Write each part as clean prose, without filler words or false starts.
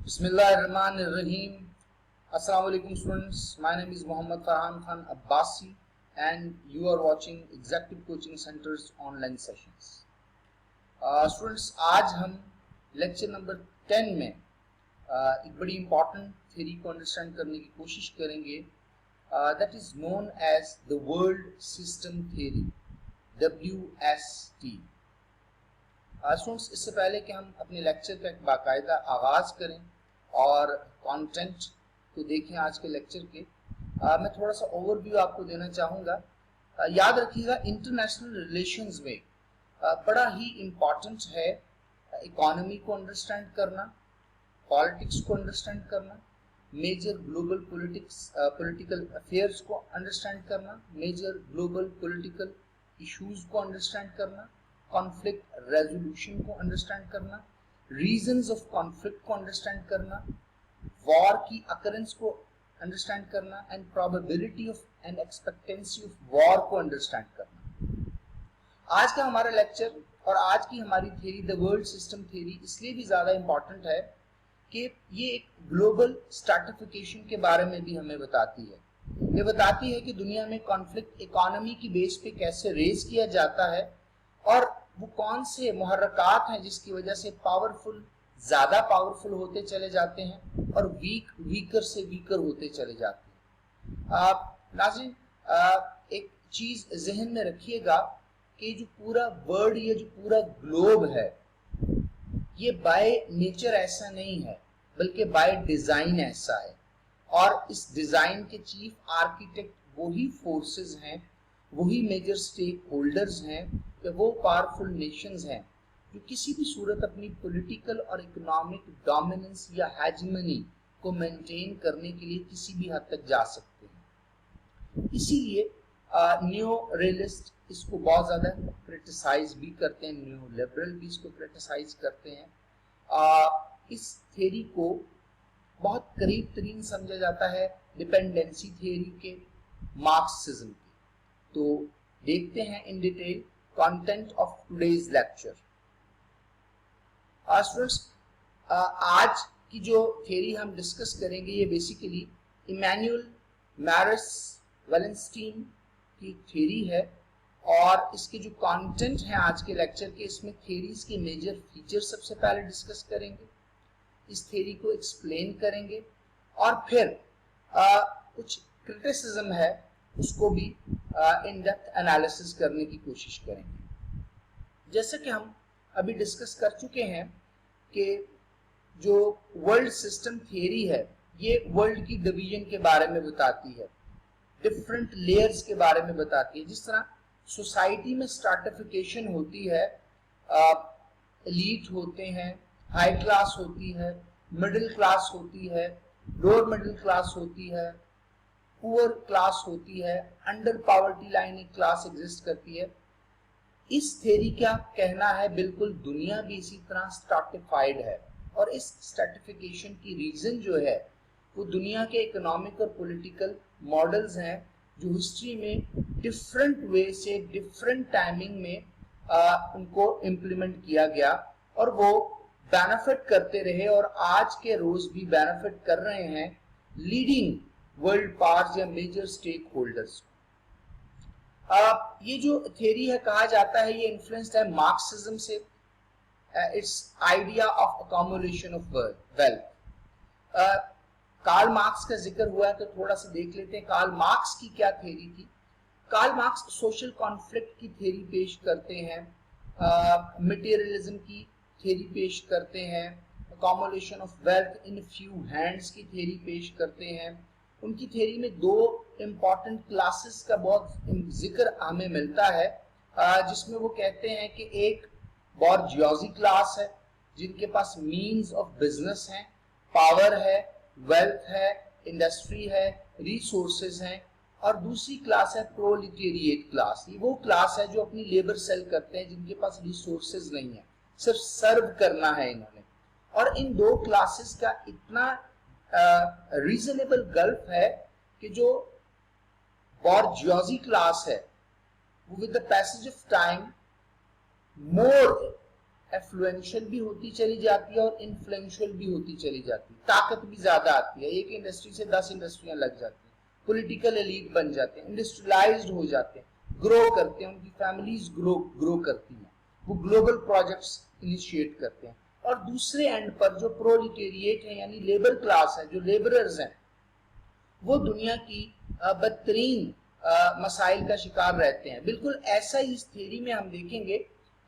Bismillahirrahmanirrahim. Assalamu alaikum students. My name is Muhammad Farhan Khan Abbasi and you are watching Executive Coaching Center's online sessions. Students, आज हम lecture number 10 में एक बड़ी important theory को understand करने की कोशिश करेंगे that is known as the world system theory WST. Students, इससे पहले कि हम अपने लेक्चर का एक बाकायदा आगाज करें और कंटेंट को देखें आज के लेक्चर के, मैं थोड़ा सा ओवरव्यू आपको देना चाहूँगा. याद रखिएगा, इंटरनेशनल रिलेशंस में बड़ा ही इम्पॉर्टेंट है इकोनॉमी को अंडरस्टैंड करना, पॉलिटिक्स को अंडरस्टैंड करना, मेजर ग्लोबल पॉलिटिकल अफेयर्स को अंडरस्टैंड करना, मेजर ग्लोबल पॉलिटिकल इश्यूज को अंडरस्टैंड करना, कॉन्फ्लिक्ट रेजोल्यूशन को अंडरस्टैंड करना, रीजंस ऑफ कॉन्फ्लिक्ट को अंडरस्टैंड करना, वॉर की अकरेंस को अंडरस्टैंड करना and probability of and expectancy of war को अंडरस्टैंड करना. आज का हमारा लेक्चर और आज की हमारी theory the world system theory इसलिए भी ज्यादा इंपॉर्टेंट है कि ये एक ग्लोबल स्ट्रैटिफिकेशन के बारे में भी हमें बताती है. ये बताती है कि दुनिया में कॉन्फ्लिक्ट इकोनॉमी की बेस पे कैसे रेज किया जाता है और वो कौन से मुहर्रकात हैं जिसकी वजह से पावरफुल ज्यादा पावरफुल होते चले जाते हैं और वीकर से वीकर होते चले जाते हैं. नाज़रीन, एक चीज जहन में रखिएगा कि जो पूरा वर्ल्ड, ये जो पूरा ग्लोब है, ये बाय नेचर ऐसा नहीं है बल्कि बाय डिजाइन ऐसा है. और इस डिजाइन के चीफ आर्किटेक्ट वही फोर्सेस हैं, वही मेजर स्टेक होल्डर्स हैं, कि वो पावरफुल नेशंस हैं जो किसी भी सूरत अपनी पॉलिटिकल और इकोनॉमिक डोमिनेंस या हेजेमनी को मेंटेन करने के लिए किसी भी हद तक जा सकते हैं. इसीलिए न्यू रियलिस्ट इसको बहुत ज्यादा क्रिटिसाइज भी करते हैं, न्यू लिबरल भी इसको क्रिटिसाइज करते हैं. इस थ्योरी को बहुत करीब तरीन समझा जाता है डिपेंडेंसी थ्योरी के, मार्क्सिज्म के. तो देखते हैं in detail content of today's lecture. Students, आज की जो थ्योरी हम डिस्कस करेंगे ये बेसिकली इमैनुअल मैरस वेलेंस्टीन की थ्योरी है और इसके जो कंटेंट हैं आज के लेक्चर के, इसमें थ्योरीज के मेजर फीचर सबसे पहले डिस्कस करेंगे, इस थ्योरी को एक्सप्लेन करेंगे और फिर कुछ क्रिटिसिज्म है उसको भी इन डेप्थ एनालिसिस करने की कोशिश करेंगे. जैसे कि हम अभी डिस्कस कर चुके हैं कि जो वर्ल्ड सिस्टम थ्योरी है ये वर्ल्ड की डिवीजन के बारे में बताती है, डिफरेंट लेयर्स के बारे में बताती है. जिस तरह सोसाइटी में स्ट्रैटिफिकेशन होती है, एलीट होते हैं, हाई क्लास होती है, मिडिल क्लास होती है, लोअर मिडिल क्लास होती है, पुअर क्लास होती है, अंडर पॉवर्टी लाइन एक क्लास एग्जिस्ट करती है. इस थ्योरी का कहना है बिल्कुल दुनिया भी इसी तरह स्ट्रैटिफाइड है और इस स्ट्रैटिफिकेशन की रीजन जो है वो दुनिया के इकोनॉमिक और पॉलिटिकल मॉडल्स हैं जो हिस्ट्री में डिफरेंट वे से डिफरेंट टाइमिंग में उनको इम्प्लीमेंट किया गया और वो बेनिफिट करते रहे और आज के रोज भी बेनिफिट कर रहे हैं लीडिंग वर्ल्ड पावर्स या मेजर स्टेक होल्डर्स. ये जो थ्योरी है कहा जाता है ये इन्फ्लुएंस्ड है मार्क्सिज्म से. Its idea of accommodation of wealth. Karl Marx का जिक्र हुआ है तो थोड़ा सा देख लेते हैं कार्ल मार्क्स की क्या थ्योरी थी. कार्ल मार्क्स सोशल कॉन्फ्लिक्ट की थ्योरी पेश करते हैं, मटेरियलिज्म की थ्योरी पेश करते हैं, accommodation of wealth in few hands की थ्योरी पेश करते हैं. उनकी थ्योरी में दो इम्पॉर्टेंट क्लासेस का बहुत जिक्र हमें मिलता है, जिसमें वो कहते हैं कि एक बॉर्जियोजी क्लास है जिनके पास मीन्स ऑफ बिजनेस हैं, पावर है, वेल्थ है, इंडस्ट्री है, रिसोर्सेज हैं, और दूसरी क्लास है प्रोलिटेरिएट क्लास. ये वो क्लास है जो अपनी लेबर सेल करते हैं, जिनके पास रिसोर्सेज नहीं है, सिर्फ सर्व करना है इन्होंने. और इन दो क्लासेस का इतना रीजनेबल गल्फ है कि जो बॉर्जियोजी क्लास है वो with the passage of time more influential भी होती चली जाती है और इन्फ्लुएंशियल भी होती चली जाती है, ताकत भी ज्यादा आती है, एक इंडस्ट्री से 10 इंडस्ट्रियां लग जाती हैं, पॉलिटिकल एलीट बन जाते हैं, इंडस्ट्रियलाइज्ड हो जाते हैं, ग्रो करते हैं, उनकी फैमिलीज ग्रो करती हैं, वो ग्लोबल प्रोजेक्ट्स इनिशिएट करते हैं। और दूसरे एंड पर जो प्रोलिटेरिएट है यानी लेबर क्लास है, जो लेबरर्स हैं, वो दुनिया की बदतरीन मसाइल का शिकार रहते हैं। बिल्कुल ऐसा ही इस थ्योरी में हम देखेंगे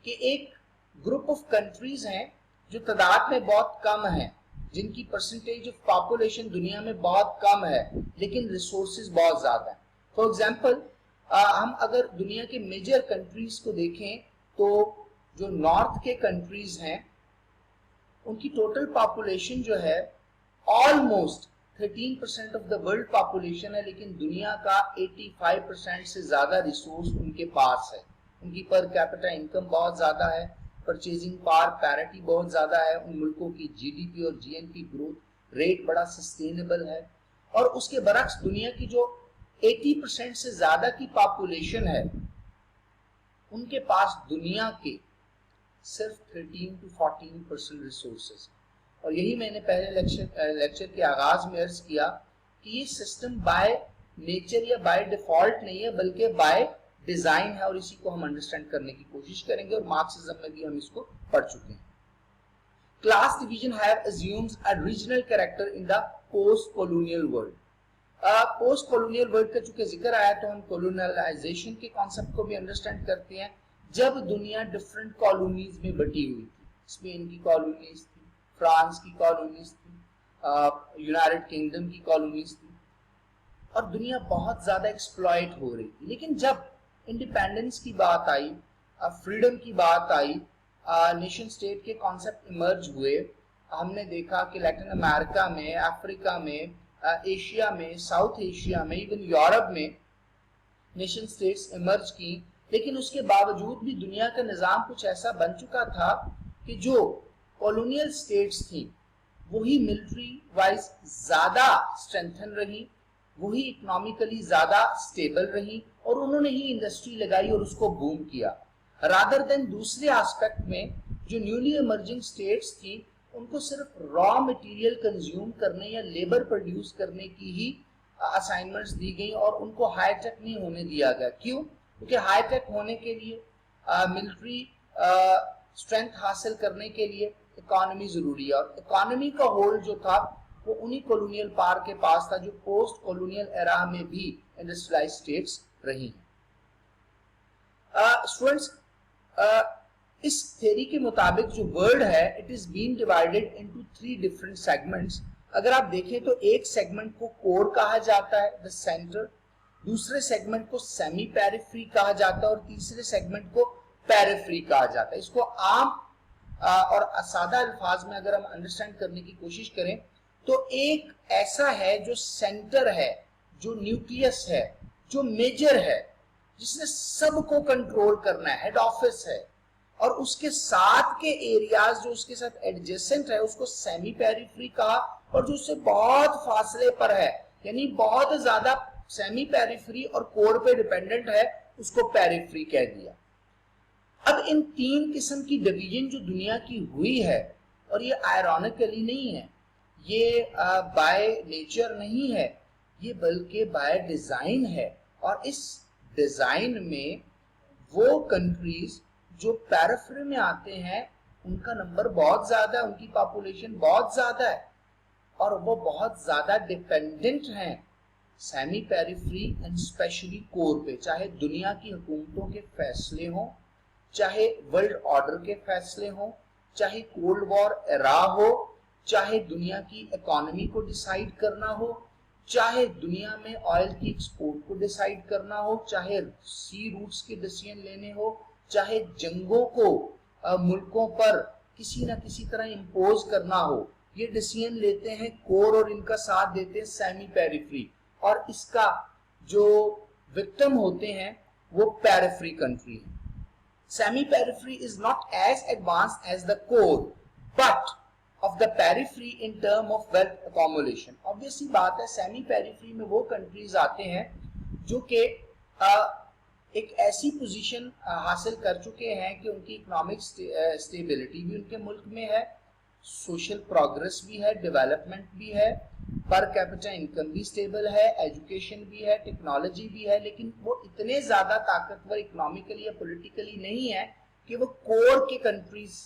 कि एक ग्रुप ऑफ कंट्रीज हैं जो तादाद में बहुत कम है, जिनकी परसेंटेज ऑफ पॉपुलेशन दुनिया में बहुत कम है, लेकिन रिसोर्सेज बहुत ज्यादा है। फॉर एग्जांपल हम अगर दुनिया के मेजर कंट्रीज को देखें तो जो नॉर्थ के कंट्रीज हैं उनकी टोटल पॉपुलेशन जो है almost 13% of the world population है, लेकिन दुनिया का 85% से ज्यादा रिसोर्स उनके पास है। उनकी पर कैपिटा इनकम बहुत ज्यादा है, परचेजिंग पावर पैरिटी बहुत ज्यादा है, उन मुल्कों की जीडीपी और जीएनपी ग्रोथ रेट बड़ा सस्टेनेबल है। और उसके बरक्स दुनिया की जो 80% से ज्यादा की पॉपुलेशन है, उनके पास दुनिया के सिर्फ 13 to 14% रिसोर्सेज। और यही मैंने पहले लेक्चर के आगाज में अर्ज किया कि ये सिस्टम बाय नेचर या बाय डिफॉल्ट नहीं है, बल्कि बाय डिजाइन है, और इसी को हम अंडरस्टैंड करने की कोशिश करेंगे, और मार्क्सिज्म में भी हम इसको पढ़ चुके हैं। Class division have assumes a regional character in the post colonial world. Post colonial world का चूंकि जिक्र आया तो हम कॉलोनियलाइजेशन के कॉन्सेप्ट को भी अंडरस्टैंड करते हैं। जब दुनिया डिफरेंट कॉलोनीज में बटी हुई थी, स्पेन की कॉलोनीज थी, फ्रांस की कॉलोनीज थी, यूनाइटेड किंगडम की कॉलोनीज थी, और दुनिया बहुत ज्यादा एक्सप्लॉइट हो रही थी। लेकिन जब इंडिपेंडेंस की बात आई, फ्रीडम की बात आई, नेशन स्टेट के कॉन्सेप्ट इमर्ज हुए, हमने देखा कि लैटिन अमेरिका में, अफ्रीका में, एशिया में, साउथ एशिया में, इवन यूरोप में नेशन स्टेट्स इमर्ज की। लेकिन उसके बावजूद भी दुनिया का निजाम कुछ ऐसा बन चुका था कि जो कॉलोनियल स्टेट्स थी वही मिलिट्री वाइज ज्यादा स्ट्रेंथन रही, वही इकोनॉमिकली ज्यादा स्टेबल रही, और उन्होंने ही इंडस्ट्री लगाई और उसको बूम किया, रादर देन दूसरे एस्पेक्ट में जो न्यूली इमर्जिंग स्टेट्स थी उनको सिर्फ रॉ मटेरियल कंज्यूम करने या लेबर प्रोड्यूस करने की ही असाइनमेंट्स दी गई, और उनको हाईटेक नहीं होने दिया गया। क्यों? क्योंकि हाईटेक होने के लिए, मिलिट्री स्ट्रेंथ हासिल करने के लिए इकोनॉमी जरूरी है, और इकोनॉमी का होल्ड जो था वो उन्हीं कॉलोनियल पावर के पास था जो पोस्ट कॉलोनियल एरा में भी इंडस्ट्रियलाइज्ड स्टेट्स रही हैं। स्टूडेंट्स, इस थ्योरी के मुताबिक जो वर्ल्ड है it is been divided into 3 different segments. अगर आप देखें तो एक सेगमेंट को कोर कहा जाता है, द सेंटर, दूसरे सेगमेंट को सेमी पेरिफेरी कहा जाता है, और तीसरे सेगमेंट को पेरिफेरी कहा जाता है। इसको आम और सादा अल्फाज में अगर हम अंडरस्टैंड करने की कोशिश करें तो एक ऐसा है जो सेंटर है, जो न्यूक्लियस है, जो मेजर है, जिसने सबको कंट्रोल करना है, हेड ऑफिस है, और उसके साथ के एरियाज जो उसके साथ एडजेसेंट है उसको सेमी पेरिफेरी कहा, और जो उससे बहुत फासले पर है यानी बहुत ज्यादा सेमी पेरिफेरी और कोर पे डिपेंडेंट है उसको पेरिफेरी कह दिया। अब इन 3 किस्म की डिवीजन जो दुनिया की हुई है, और ये आयरॉनिकली नहीं है, ये बाय नेचर नहीं है, ये बल्कि बाय डिजाइन है। और इस डिजाइन में वो कंट्रीज जो पेरिफेरी में आते हैं उनका नंबर बहुत ज्यादा है, उनकी पॉपुलेशन बहुत ज्यादा है, और वो बहुत ज्यादा डिपेंडेंट हैं semi periphery and specially core पे, चाहे दुनिया की हुकूमतों के फैसले हों, चाहे वर्ल्ड ऑर्डर के फैसले हों, चाहे कोल्ड वॉर एरा हो, चाहे दुनिया की इकोनॉमी को डिसाइड करना हो, चाहे दुनिया में ऑयल की एक्सपोर्ट को डिसाइड करना हो, चाहे सी रूट्स के डिसीजन लेने हो, चाहे जंगों को मुल्कों पर किसी ना किसी तरह इम्पोज करना हो, ये डिसीजन लेते हैं कोर और इनका साथ देते हैं सेमी पेरिफेरी, और इसका जो विक्टिम होते हैं वो पेरिफेरी कंट्री है। Semi periphery is not as advanced as the core but of the periphery in term of wealth accommodation. Obviously बात है, सेमी पेरिफेरी में वो कंट्रीज आते हैं जो कि एक ऐसी पोजीशन हासिल कर चुके हैं कि उनकी इकोनॉमिक स्टेबिलिटी भी उनके मुल्क में है, सोशल प्रोग्रेस भी है, डेवलपमेंट भी है, पर कैपिटा इनकम भी स्टेबल है, एजुकेशन भी है, टेक्नोलॉजी भी है, लेकिन वो इतने ज्यादा ताकतवर इकोनॉमिकली या पॉलिटिकली नहीं है कि वो कोर के कंट्रीज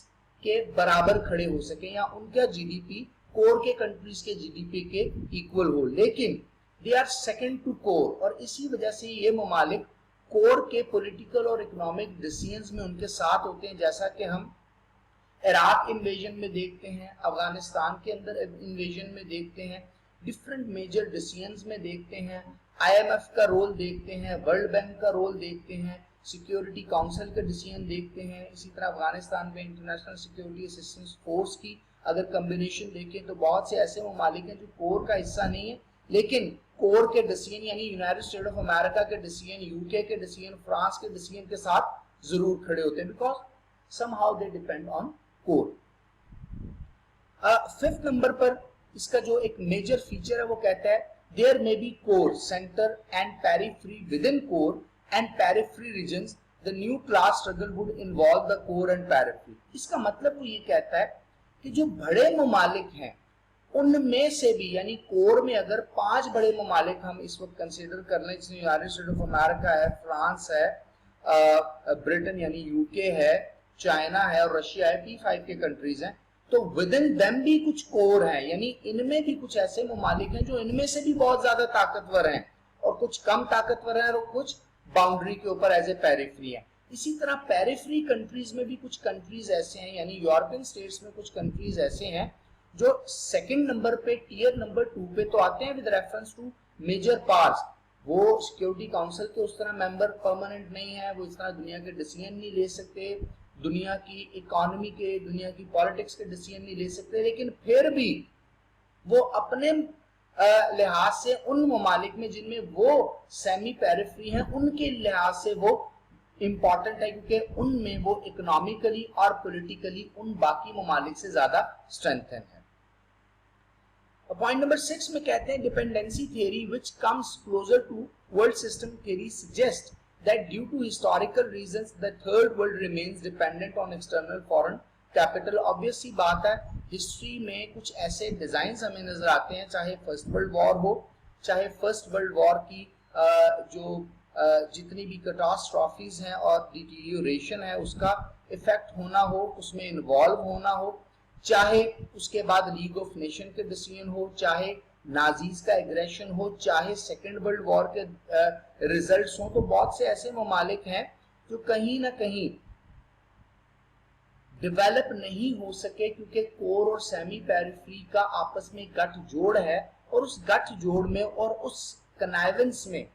के बराबर खड़े हो सके या उनका जीडीपी कोर के कंट्रीज के जीडीपी के इक्वल हो, लेकिन they are second to core. और इसी वजह से ये ममालिक कोर के पॉलिटिकल और इकोनॉमिक डिसीजंस में उनके साथ होते हैं, जैसा कि हम इराक इन्वेजन में देखते हैं, अफगानिस्तान के अंदर इन्वेजन में देखते हैं, डिफरेंट मेजर डिसीजंस में देखते हैं, आईएमएफ का रोल देखते हैं, वर्ल्ड बैंक का रोल देखते हैं, सिक्योरिटी काउंसिल का डिसीजन देखते हैं। इसी तरह अफगानिस्तान में इंटरनेशनल सिक्योरिटी असिस्टेंस फोर्स की अगर कम्बिनेशन देखें तो बहुत से ऐसे ममालिक हैं जो कोर का हिस्सा नहीं है, लेकिन कोर के डिसीजन यानी यूनाइटेड स्टेट ऑफ अमेरिका के डिसीजन, यूके के डिसीजन, फ्रांस के डिसीजन के साथ जरूर खड़े होते हैं, because somehow they depend on core. Fifth number पर इसका जो एक मेजर फीचर है वो कहता है there may be core, centre and periphery within core and periphery regions, the new class struggle would involve the core and periphery. इसका मतलब वो ये कहता है कि जो बड़े ममालिक हैं उनमें से भी, यानी कोर में अगर 5 बड़े ममालिक हम इस वक्त कंसीडर कर लें, जिसमें यूनाइटेड स्टेट ऑफ अमेरिका है, फ्रांस है, ब्रिटेन यानी यूके है, चाइना है और रशिया है, P5 के कंट्रीज हैं, तो विद इन देम भी कुछ कोर हैं, यानी इनमें भी कुछ ऐसे ममालिक हैं जो इनमें से भी बहुत ज्यादा ताकतवर हैं और कुछ कम ताकतवर हैं और कुछ बाउंड्री के ऊपर एज ए पेरिफेरी है। इसी तरह पेरिफेरी कंट्रीज में भी कुछ कंट्रीज ऐसे हैं, यानी यूरोपियन स्टेट्स में कुछ कंट्रीज ऐसे हैं जो सेकंड नंबर पे, टियर नंबर 2 पे तो आते हैं with reference to major powers. वो सिक्योरिटी काउंसिल के उस तरह मेंबर परमानेंट नहीं है, वो इस तरह दुनिया के डिसीजन नहीं ले सकते, दुनिया की इकोनॉमी के, दुनिया की पॉलिटिक्स के डिसीजन नहीं ले सकते, लेकिन फिर भी वो अपने लिहाज से उन ममालिक में जिनमें वो सेमी पेरिफेरी हैं उनके लिहाज से वो इंपॉर्टेंट है, क्योंकि उनमें वो इकोनॉमिकली और पॉलिटिकली उन बाकी ममालिक से ज्यादा स्ट्रेंथन है। पॉइंट नंबर 6 में कहते हैं dependency theory which comes closer to world system theory suggest that due to historical reasons the third world remains dependent on external foreign capital। obvious सी बात है, हिस्ट्री में कुछ ऐसे डिजाइन्स हमें नजर आते हैं, चाहे फर्स्ट वर्ल्ड वॉर हो, चाहे फर्स्ट वर्ल्ड वॉर की जो जितनी भी कैटास्ट्रॉफीज हैं और डिटीरियोरेशन है उसका इफेक्ट होना हो, उसमें इन्वॉल्व होना हो, चाहे उसके बाद लीग ऑफ नेशन के डिसीजन हो, चाहे नाजीज का एग्रेशन हो, चाहे सेकेंड वर्ल्ड वॉर के रिजल्ट्स हो, तो बहुत से ऐसे ममालिक हैं जो कहीं ना कहीं डेवलप नहीं हो सके क्योंकि कोर और सेमी पेरिफेरी का आपस में गठजोड़ है, और उस गठजोड़ में और उस कनाइवेंस में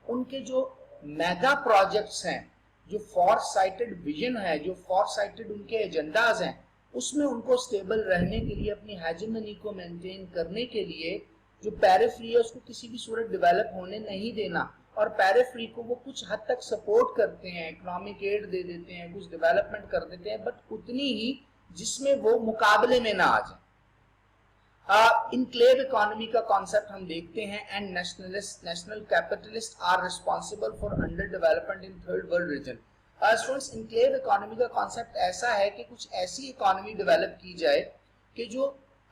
उनके जो मेगा प्रोजेक्ट्स हैं, जो फॉर साइटेड विजन है, जो फॉर साइटेड उनके एजेंडाज हैं, उसमें उनको स्टेबल रहने के लिए, अपनी हेजेमनी को मेंटेन करने के लिए जो पेरिफेरी है उसको किसी भी सूरत डेवलप होने नहीं देना, और पेरिफेरी को वो कुछ हद तक सपोर्ट करते हैं, इकोनॉमिक एड दे देते हैं, कुछ डेवलपमेंट कर देते हैं, बट उतनी ही जिसमें वो मुकाबले में ना आ जाए। इनक्लेव इकोनॉमी का कॉन्सेप्ट हम देखते हैं, and national capitalist are responsible for under development in third world region. Students, enclave economy का कॉन्सेप्ट ऐसा है कि कुछ ऐसी इकोनॉमी डेवलप की जाए कि जो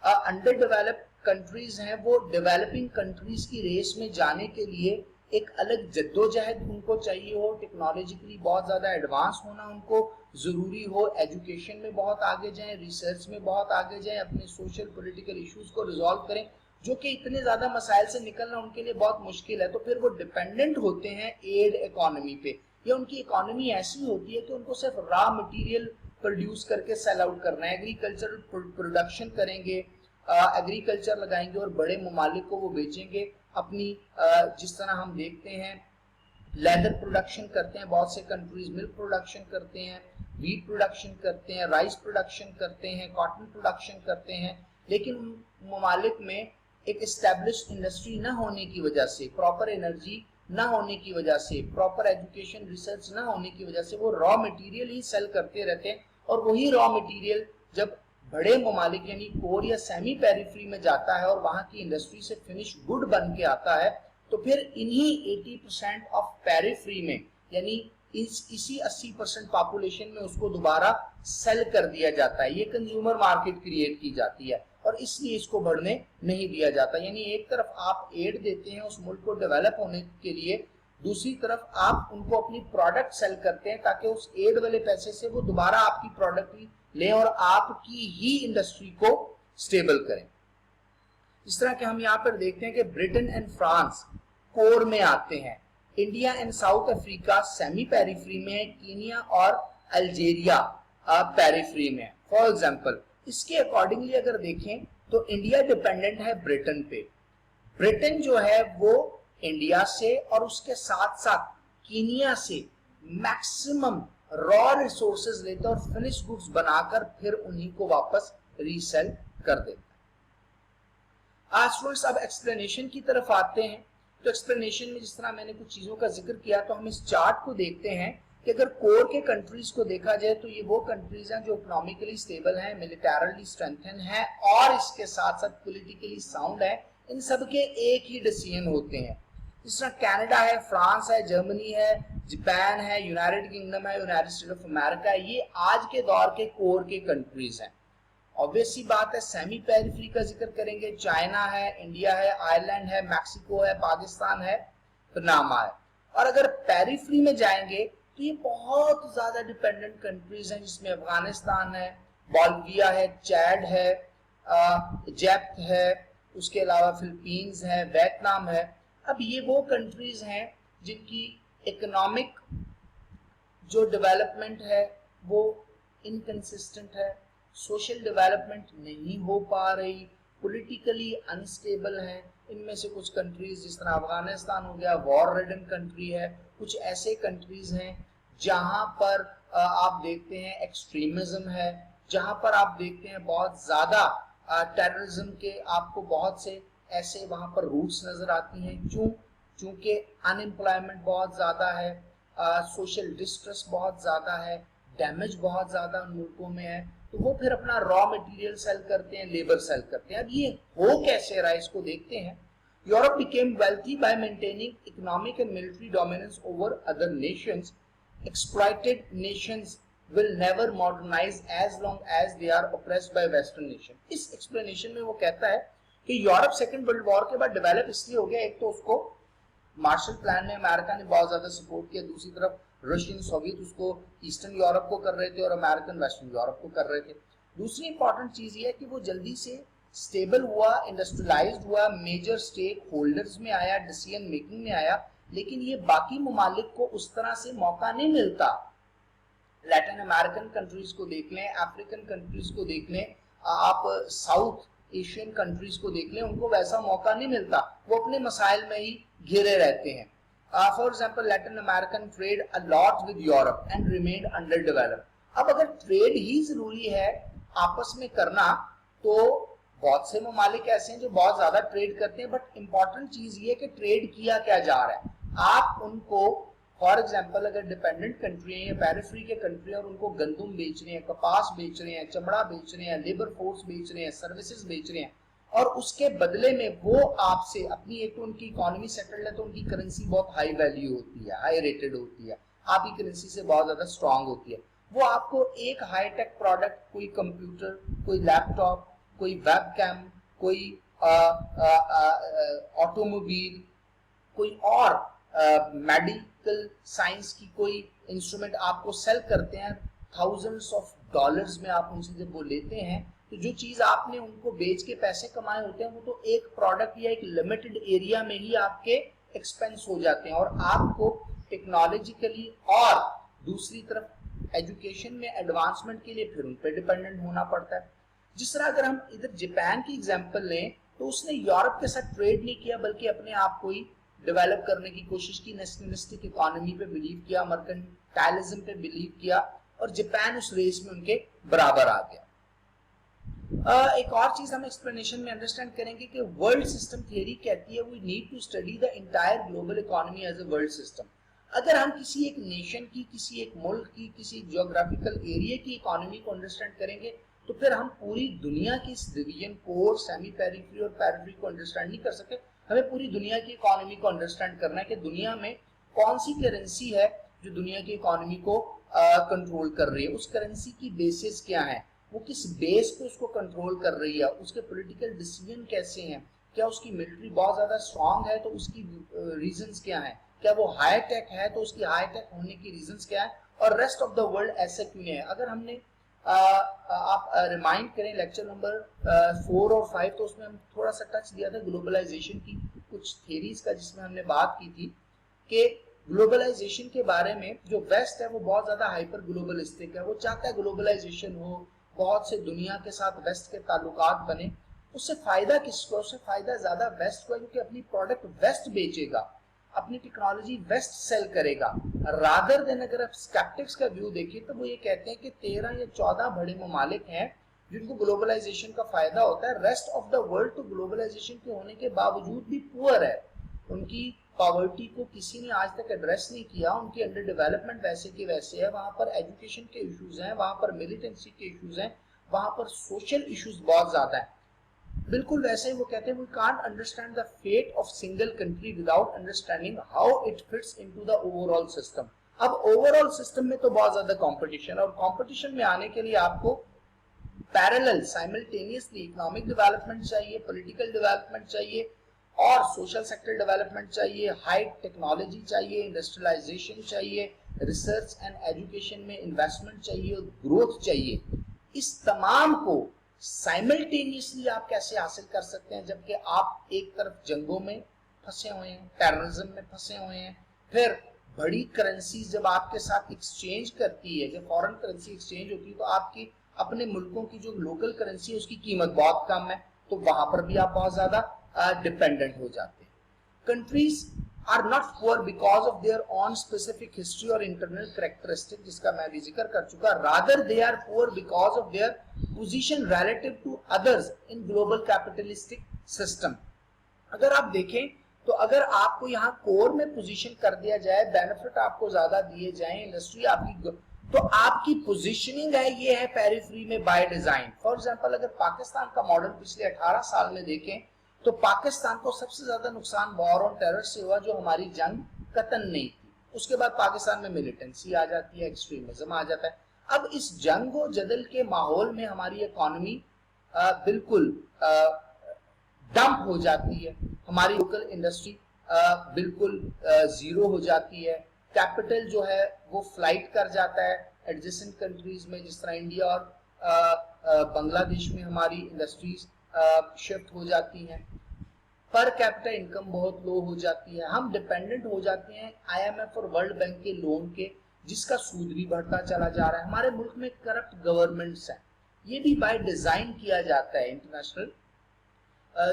अंडर डेवलप कंट्रीज हैं वो डेवलपिंग कंट्रीज की रेस में जाने के लिए एक अलग जद्दोजहद उनको चाहिए हो, टेक्नोलॉजिकली बहुत ज्यादा एडवांस होना उनको जरूरी हो, एजुकेशन में बहुत आगे जाएं, रिसर्च में बहुत आगे जाएं, अपने सोशल पॉलिटिकल इश्यूज को रिजॉल्व करें, जो कि इतने ज्यादा मसाइल से निकलना उनके लिए बहुत मुश्किल है, तो फिर वो डिपेंडेंट होते हैं एड इकोनॉमी पे, या उनकी इकोनॉमी ऐसी होती है कि उनको सिर्फ रॉ मटेरियल प्रोड्यूस करके सेल आउट करना है, एग्रीकल्चर प्रोडक्शन करेंगे, एग्रीकल्चर लगाएंगे और बड़े ममालिक को वो बेचेंगे अपनी, जिस तरह हम देखते हैं लेदर प्रोडक्शन करते हैं बहुत से कंट्रीज, मिल्क प्रोडक्शन करते हैं, व्हीट प्रोडक्शन करते हैं, राइस प्रोडक्शन करते हैं, कॉटन प्रोडक्शन करते हैं, लेकिन उन ममालिक में एक एस्टेब्लिश्ड इंडस्ट्री न होने की वजह से, प्रॉपर एनर्जी ना होने की वजह से, प्रॉपर एजुकेशन रिसर्च ना होने की वजह से वो रॉ मटेरियल ही सेल करते रहते हैं, और वही रॉ मटेरियल जब बड़े ममालिक यानी कोर या सेमी पेरिफेरी में जाता है और वहां की इंडस्ट्री से फिनिश गुड बन के आता है, तो फिर इन्हीं 80% ऑफ पेरिफेरी में यानी इसी 80% पॉपुलेशन में उसको दोबारा सेल कर दिया जाता है। ये कंज्यूमर मार्केट क्रिएट की जाती है और इसलिए इसको बढ़ने नहीं दिया जाता। यानी एक तरफ आप एड देते हैं उस मुल्क को डेवलप होने के लिए, दूसरी तरफ आप उनको अपनी प्रोडक्ट सेल करते हैं ताकि उस एड वाले पैसे से वो दोबारा आपकी प्रोडक्ट लें और आपकी ही इंडस्ट्री को स्टेबल करें। इस तरह के हम यहाँ पर देखते हैं कि ब्रिटेन एंड फ्रांस कोर में आते हैं, India and south Africa semi periphery में है, कीनिया और अल्जीरिया पेरिफ्री में है। फॉर एग्जांपल इसके अकॉर्डिंगली अगर देखें तो इंडिया डिपेंडेंट है ब्रिटेन पे। ब्रिटेन जो है वो इंडिया से और उसके साथ साथ कीनिया से मैक्सिमम रॉ रिसोर्सेज लेता है और फिनिश गुड्स बनाकर फिर उन्हीं को वापस रीसेल कर देता है। आज स्टूडेंट्स अब एक्सप्लेनेशन की तरफ आते हैं। तो एक्सप्लेनेशन में जिस तरह मैंने कुछ चीजों का जिक्र किया, तो हम इस चार्ट को देखते हैं कि अगर कोर के कंट्रीज को देखा जाए तो ये वो कंट्रीज हैं जो इकोनॉमिकली स्टेबल हैं, मिलिटरली स्ट्रेंथन हैं और इसके साथ साथ पॉलिटिकली साउंड है। इन सब के एक ही डिसीजन होते हैं। जिस तरह कनाडा है, फ्रांस है, जर्मनी है, जापान है, यूनाइटेड किंगडम है, यूनाइटेड स्टेट ऑफ अमेरिका है, ये आज के दौर के कोर के कंट्रीज हैं। ऑब्वियस सी बात है सेमी पेरिफेरी का जिक्र करेंगे, चाइना है, इंडिया है, आयरलैंड है, मैक्सिको है, पाकिस्तान है, पनामा है। और अगर पेरिफेरी में जाएंगे तो ये बहुत ज्यादा डिपेंडेंट कंट्रीज हैं, जिसमें अफगानिस्तान है, बोलिविया है, चैड है, इजिप्ट है, उसके अलावा फिलीपींस है, वियतनाम है। अब ये वो कंट्रीज हैं जिनकी इकोनॉमिक जो डेवलपमेंट है वो इनकंसिस्टेंट है, सोशल डेवलपमेंट नहीं हो पा रही, पॉलिटिकली अनस्टेबल है। इनमें से कुछ कंट्रीज जिस तरह अफगानिस्तान हो गया, वॉर रिडन कंट्री है। कुछ ऐसे कंट्रीज हैं जहां पर आप देखते हैं एक्सट्रीमिज्म है, जहां पर आप देखते हैं बहुत ज्यादा टेररिज्म के आपको बहुत से ऐसे वहां पर रूट्स नजर आती हैं। चूंकि अनएम्प्लॉयमेंट बहुत ज्यादा है, सोशल डिस्ट्रेस बहुत ज्यादा है, डैमेज बहुत ज्यादा उन मुल्कों में है, तो वो फिर अपना रॉ मटेरियल सेल करते हैं, लेबर सेल करते हैं। अब ये हो कैसे रहा है इसको देखते हैं। Europe became wealthy by maintaining economic and military dominance over other nations. Exploited nations will never modernize as long as they are oppressed by western nation. इस एक्सप्लेनेशन में वो कहता है कि यूरोप सेकेंड वर्ल्ड वॉर के बाद develop इसलिए हो गया, एक तो उसको मार्शल प्लान में अमेरिका ने बहुत ज्यादा सपोर्ट किया, दूसरी तरफ रशियन सोवियत उसको ईस्टर्न यूरोप को कर रहे थे और अमेरिकन वेस्टर्न यूरोप को कर रहे थे। दूसरी इंपॉर्टेंट चीज ये है कि वो जल्दी से स्टेबल हुआ, इंडस्ट्रियलाइज्ड हुआ, मेजर स्टेक होल्डर्स में आया, डिसीजन मेकिंग में आया, लेकिन ये बाकी ममालिक को उस तरह से मौका नहीं मिलता। लैटिन अमेरिकन कंट्रीज को देख लें, अफ्रीकन कंट्रीज को देख लें, आप साउथ एशियन कंट्रीज को देख लें, उनको वैसा मौका नहीं मिलता, वो अपने मसाइल में ही घिरे रहते हैं। For example Latin American trade a lot with Europe and remained under developed. अब अगर ट्रेड ही जरूरी है आपस में करना, तो बहुत से ममालिक ऐसे हैं जो बहुत ज्यादा ट्रेड करते हैं, बट इंपॉर्टेंट चीज ये है कि ट्रेड किया क्या जा रहा है। आप उनको फॉर एग्जाम्पल अगर डिपेंडेंट कंट्री है या पेरिफेरी के कंट्री है और उनको गंदुम बेच रहे हैं, कपास बेच रहे हैं, चमड़ा बेच रहे हैं, लेबर फोर्स बेच रहे हैं, सर्विसेज बेच रहे हैं, और उसके बदले में वो आपसे अपनी, एक तो उनकी इकोनॉमी सेटल्ड है तो उनकी करेंसी बहुत हाई वैल्यू होती है, हाई रेटेड होती है, आपकी करेंसी से बहुत ज्यादा स्ट्रांग होती है। वो आपको एक हाई टेक प्रोडक्ट, कोई कंप्यूटर, कोई लैपटॉप, कोई वेबकैम, कोई ऑटोमोबाइल, कोई और मेडिकल साइंस की कोई इंस्ट्रूमेंट आपको सेल करते हैं, थाउजेंड्स ऑफ डॉलर्स में आप उनसे जब वो लेते हैं, तो जो चीज आपने उनको बेच के पैसे कमाए होते हैं वो तो एक प्रोडक्ट या एक लिमिटेड एरिया में ही आपके एक्सपेंस हो जाते हैं, और आपको टेक्नोलॉजिकली और दूसरी तरफ एजुकेशन में एडवांसमेंट के लिए फिर उन पर डिपेंडेंट होना पड़ता है। जिस तरह अगर हम इधर जापान की एग्जांपल लें, तो उसने यूरोप के साथ ट्रेड नहीं किया बल्कि अपने आप को ही डेवलप करने की कोशिश की, नेशनलिस्टिक इकोनॉमी पे बिलीव किया, मर्केंटाइलिज्म पे बिलीव किया, और जापान उस रेस में उनके बराबर आ गया। एक और चीज हम एक्सप्लेनेशन में अंडरस्टैंड करेंगे कि वर्ल्ड सिस्टम थियरी कहती है we need to study the entire global economy as a world system. अगर हम किसी एक नेशन की, किसी एक मुल्क की, किसी ज्योग्राफिकल एरिया की इकोनॉमी को अंडरस्टैंड करेंगे तो फिर हम पूरी दुनिया की इस डिवीजन, कोर, सेमी पेरिफेरी और पेरिफेरी को अंडरस्टैंड नहीं कर सकते। हमें पूरी दुनिया की इकोनॉमी को अंडरस्टैंड करना है कि दुनिया में कौन सी करेंसी है जो दुनिया की इकोनॉमी को कंट्रोल कर रही है, उस करेंसी की बेसिस क्या है, वो किस बेस पे उसको कंट्रोल कर रही है, उसके पॉलिटिकल डिसीजन कैसे हैं, क्या उसकी मिलिट्री बहुत ज्यादा स्ट्रांग है तो उसकी रीजंस क्या है, क्या वो हाई टेक है तो उसकी हाई टेक होने की रीजंस क्या है, और रेस्ट ऑफ द वर्ल्ड ऐसा क्यों नहीं है। अगर हमने आप रिमाइंड करें लेक्चर नंबर 4 और 5, तो उसमें हम थोड़ा सा टच दिया था ग्लोबलाइजेशन की कुछ थेरीज का, जिसमें हमने बात की थी कि ग्लोबलाइजेशन के बारे में जो वेस्ट है वो बहुत ज्यादा हाइपर ग्लोबलिस्टिक है, वो चाहता है ग्लोबलाइजेशन हो, बहुत से दुनिया के साथ वेस्ट के ताल्लुकात बने। उससे फायदा किसको, उससे फायदा ज्यादा वेस्ट को है, क्योंकि अपनी प्रोडक्ट वेस्ट बेचेगा, अपनी टेक्नोलॉजी वेस्ट सेल करेगा। रादर देन अगर आप स्केप्टिक्स का व्यू देखिए तो वो ये कहते हैं कि 13 या 14 बड़े ममालिक हैं जिनको ग्लोबलाइजेशन का फायदा होता है, रेस्ट ऑफ द वर्ल्ड तो ग्लोबलाइजेशन के होने के बावजूद भी पुअर है, उनकी पॉवर्टी को किसी ने आज तक एड्रेस नहीं किया, उनकी अंडर डेवलपमेंट वैसे की वैसे है, वहां पर एजुकेशन के इश्यूज हैं, वहां पर मिलिटेंसी के इश्यूज हैं, वहां पर सोशल इश्यूज बहुत ज्यादा है। बिल्कुल वैसे ही वो कहते हैं we can't understand the fate of single country without understanding how it fits into the overall system. अब ओवरऑल सिस्टम में तो बहुत ज्यादा कंपटीशन, और कंपटीशन में आने के लिए आपको पैरेलल साइमल्टेनियसली इकोनॉमिक डेवलपमेंट चाहिए, पॉलिटिकल डेवलपमेंट चाहिए, और सोशल सेक्टर डेवलपमेंट चाहिए, हाई टेक्नोलॉजी चाहिए, इंडस्ट्रियलाइजेशन चाहिए, रिसर्च एंड एजुकेशन में इन्वेस्टमेंट चाहिए, ग्रोथ चाहिए। इस तमाम को साइमल्टेनियसली आप कैसे हासिल कर सकते हैं, जबकि आप एक तरफ जंगों में फंसे हुए हैं, टेररिज्म में फंसे हुए हैं, फिर बड़ी करेंसी जब आपके साथ एक्सचेंज करती है, जब फॉरेन करेंसी एक्सचेंज होती है तो आपकी अपने मुल्कों की जो लोकल करेंसी है उसकी कीमत बहुत कम है, तो वहां पर भी आप बहुत ज्यादा डिपेंडेंट हो जाते हैं। Countries are not poor because of their own specific history और इंटरनल कैरेक्टरिस्टिक, जिसका मैं भी जिक्र कर चुका, rather they are poor because of their position relative to others in global capitalistic system. अगर आप देखें तो अगर आपको यहाँ कोर में पोजीशन कर दिया जाए, बेनिफिट आपको ज्यादा दिए जाए, इंडस्ट्री आपकी, तो आपकी पोजीशनिंग है ये है पेरिफेरी में बाय डिजाइन। फॉर एग्जांपल अगर पाकिस्तान का मॉडल पिछले 18 साल में देखें तो पाकिस्तान को सबसे ज्यादा नुकसान वॉर ऑन टेरर से हुआ, जो हमारी जंग कतन नहीं थी। उसके बाद पाकिस्तान में मिलिटेंसी आ जाती है, एक्सट्रीमिज्म आ जाता है। अब इस जंग व जदल के माहौल में हमारी इकोनॉमी बिल्कुल डंप हो जाती है, हमारी लोकल इंडस्ट्री बिल्कुल जीरो हो जाती है, कैपिटल जो है वो फ्लाइट कर जाता है एडजेसेंट कंट्रीज में, जिस तरह इंडिया और बांग्लादेश में हमारी इंडस्ट्रीज शिफ्ट हो जाती हैं, पर कैपिटल इनकम बहुत लो हो जाती है, हम डिपेंडेंट हो जाते हैं आईएमएफ और वर्ल्ड बैंक के लोन के, जिसका सूद भी बढ़ता चला जा रहा है। हमारे मुल्क में करप्ट गवर्नमेंट्स हैं, ये भी बाय डिजाइन किया जाता है इंटरनेशनल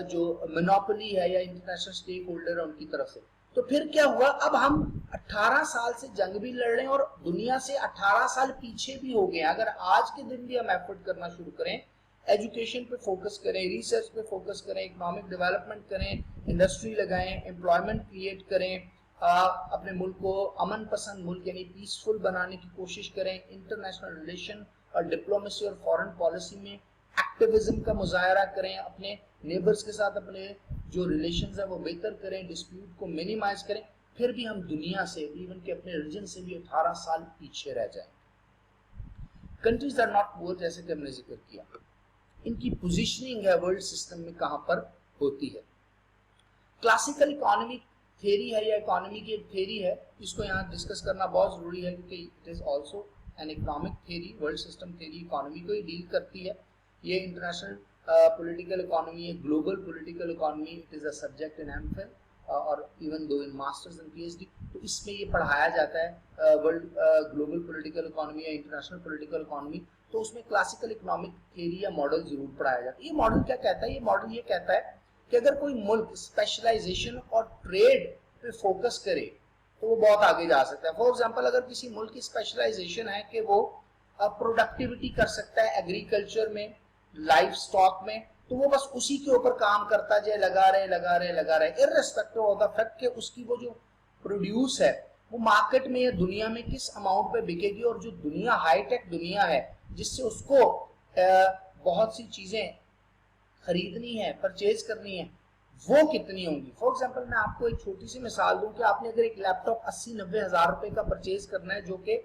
जो मोनोपोली है या इंटरनेशनल स्टेक होल्डर है उनकी तरफ से। तो फिर क्या हुआ, अब हम 18 साल से जंग भी लड़ रहे हैं और दुनिया से 18 साल पीछे भी हो गए। अगर आज के दिन भी हम एफर्ट करना शुरू करें, एजुकेशन पे फोकस करें, रिसर्च पे फोकस करें, इकोनॉमिक डेवलपमेंट करें, इंडस्ट्री लगाएं, एम्प्लॉयमेंट क्रिएट करें, अपने मुल्क को अमन पसंद मुल्क यानी पीसफुल बनाने की कोशिश करें, इंटरनेशनल रिलेशन और डिप्लोमेसी और फॉरेन पॉलिसी में एक्टिविज्म का मुजाहरा करें, अपने नेबर्स के साथ अपने जो रिलेशंस है वो बेहतर करें, डिस्प्यूट को मिनिमाइज करें, फिर भी हम दुनिया से, इवन के अपने रीजन से भी 18 साल पीछे रह जाएंगे। कंट्रीज आर नॉट पुअर, जैसे कि हमने जिक्र किया, इनकी पोजीशनिंग है वर्ल्ड सिस्टम में कहां पर होती है। क्लासिकल इकोनॉमिक थ्योरी है या इकोनॉमी की एक थ्योरी है, इसको यहाँ डिस्कस करना बहुत जरूरी है क्योंकि it is also an economic theory. World system theory economy को ही डील करती है। ये इंटरनेशनल पॉलिटिकल इकोनॉमी है, global political economy, it is a subject in MPhil और even though in masters and PhD. तो इसमें ये पढ़ाया जाता है वर्ल्ड ग्लोबल पॉलिटिकल इकोनॉमी या इंटरनेशनल पॉलिटिकल इकोनॉमी। तो उसमें क्लासिकल इकोनॉमिक थ्योरी या मॉडल जरूर पढ़ाया जाता है। ये मॉडल क्या कहता है? ये मॉडल ये कहता है कि अगर कोई मुल्क स्पेशलाइजेशन और ट्रेड पे फोकस करे तो वो बहुत आगे जा सकता है। फॉर एग्जांपल अगर किसी मुल्क की स्पेशलाइजेशन है कि वो प्रोडक्टिविटी कर सकता है एग्रीकल्चर में, लाइफ स्टॉक में, तो वो बस उसी के ऊपर काम करता जाए, लगा रहे इररिस्पेक्टिव ऑफ द फैक्ट कि उसकी वो जो प्रोड्यूस है वो मार्केट में या दुनिया में किस अमाउंट पे बिकेगी। और जो दुनिया हाईटेक दुनिया है जिससे उसको बहुत सी चीजें खरीदनी है, परचेज करनी है, वो कितनी होंगी। फॉर एग्जांपल मैं आपको एक छोटी सी मिसाल दूं कि आपने अगर एक लैपटॉप 80-90 हजार रुपए का परचेज करना है जो कि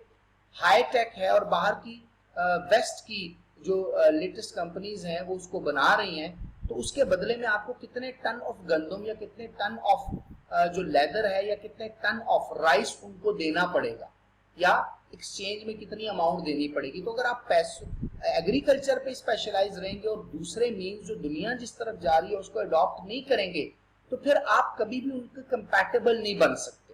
हाई टेक है और बाहर की वेस्ट की जो लेटेस्ट कंपनीज हैं वो उसको बना रही हैं, तो उसके बदले में आपको कितने टन ऑफ गंदम या कितने टन ऑफ जो लेदर है या कितने टन ऑफ राइस उनको देना पड़ेगा, या एक्सचेंज में कितनी अमाउंट देनी पड़ेगी। तो अगर आप पैसे एग्रीकल्चर पे स्पेशलाइज रहेंगे और दूसरे मीन्स जो दुनिया जिस तरफ जा रही है उसको अडॉप्ट नहीं करेंगे, तो फिर आप कभी भी उनके कंपैटिबल नहीं बन सकते।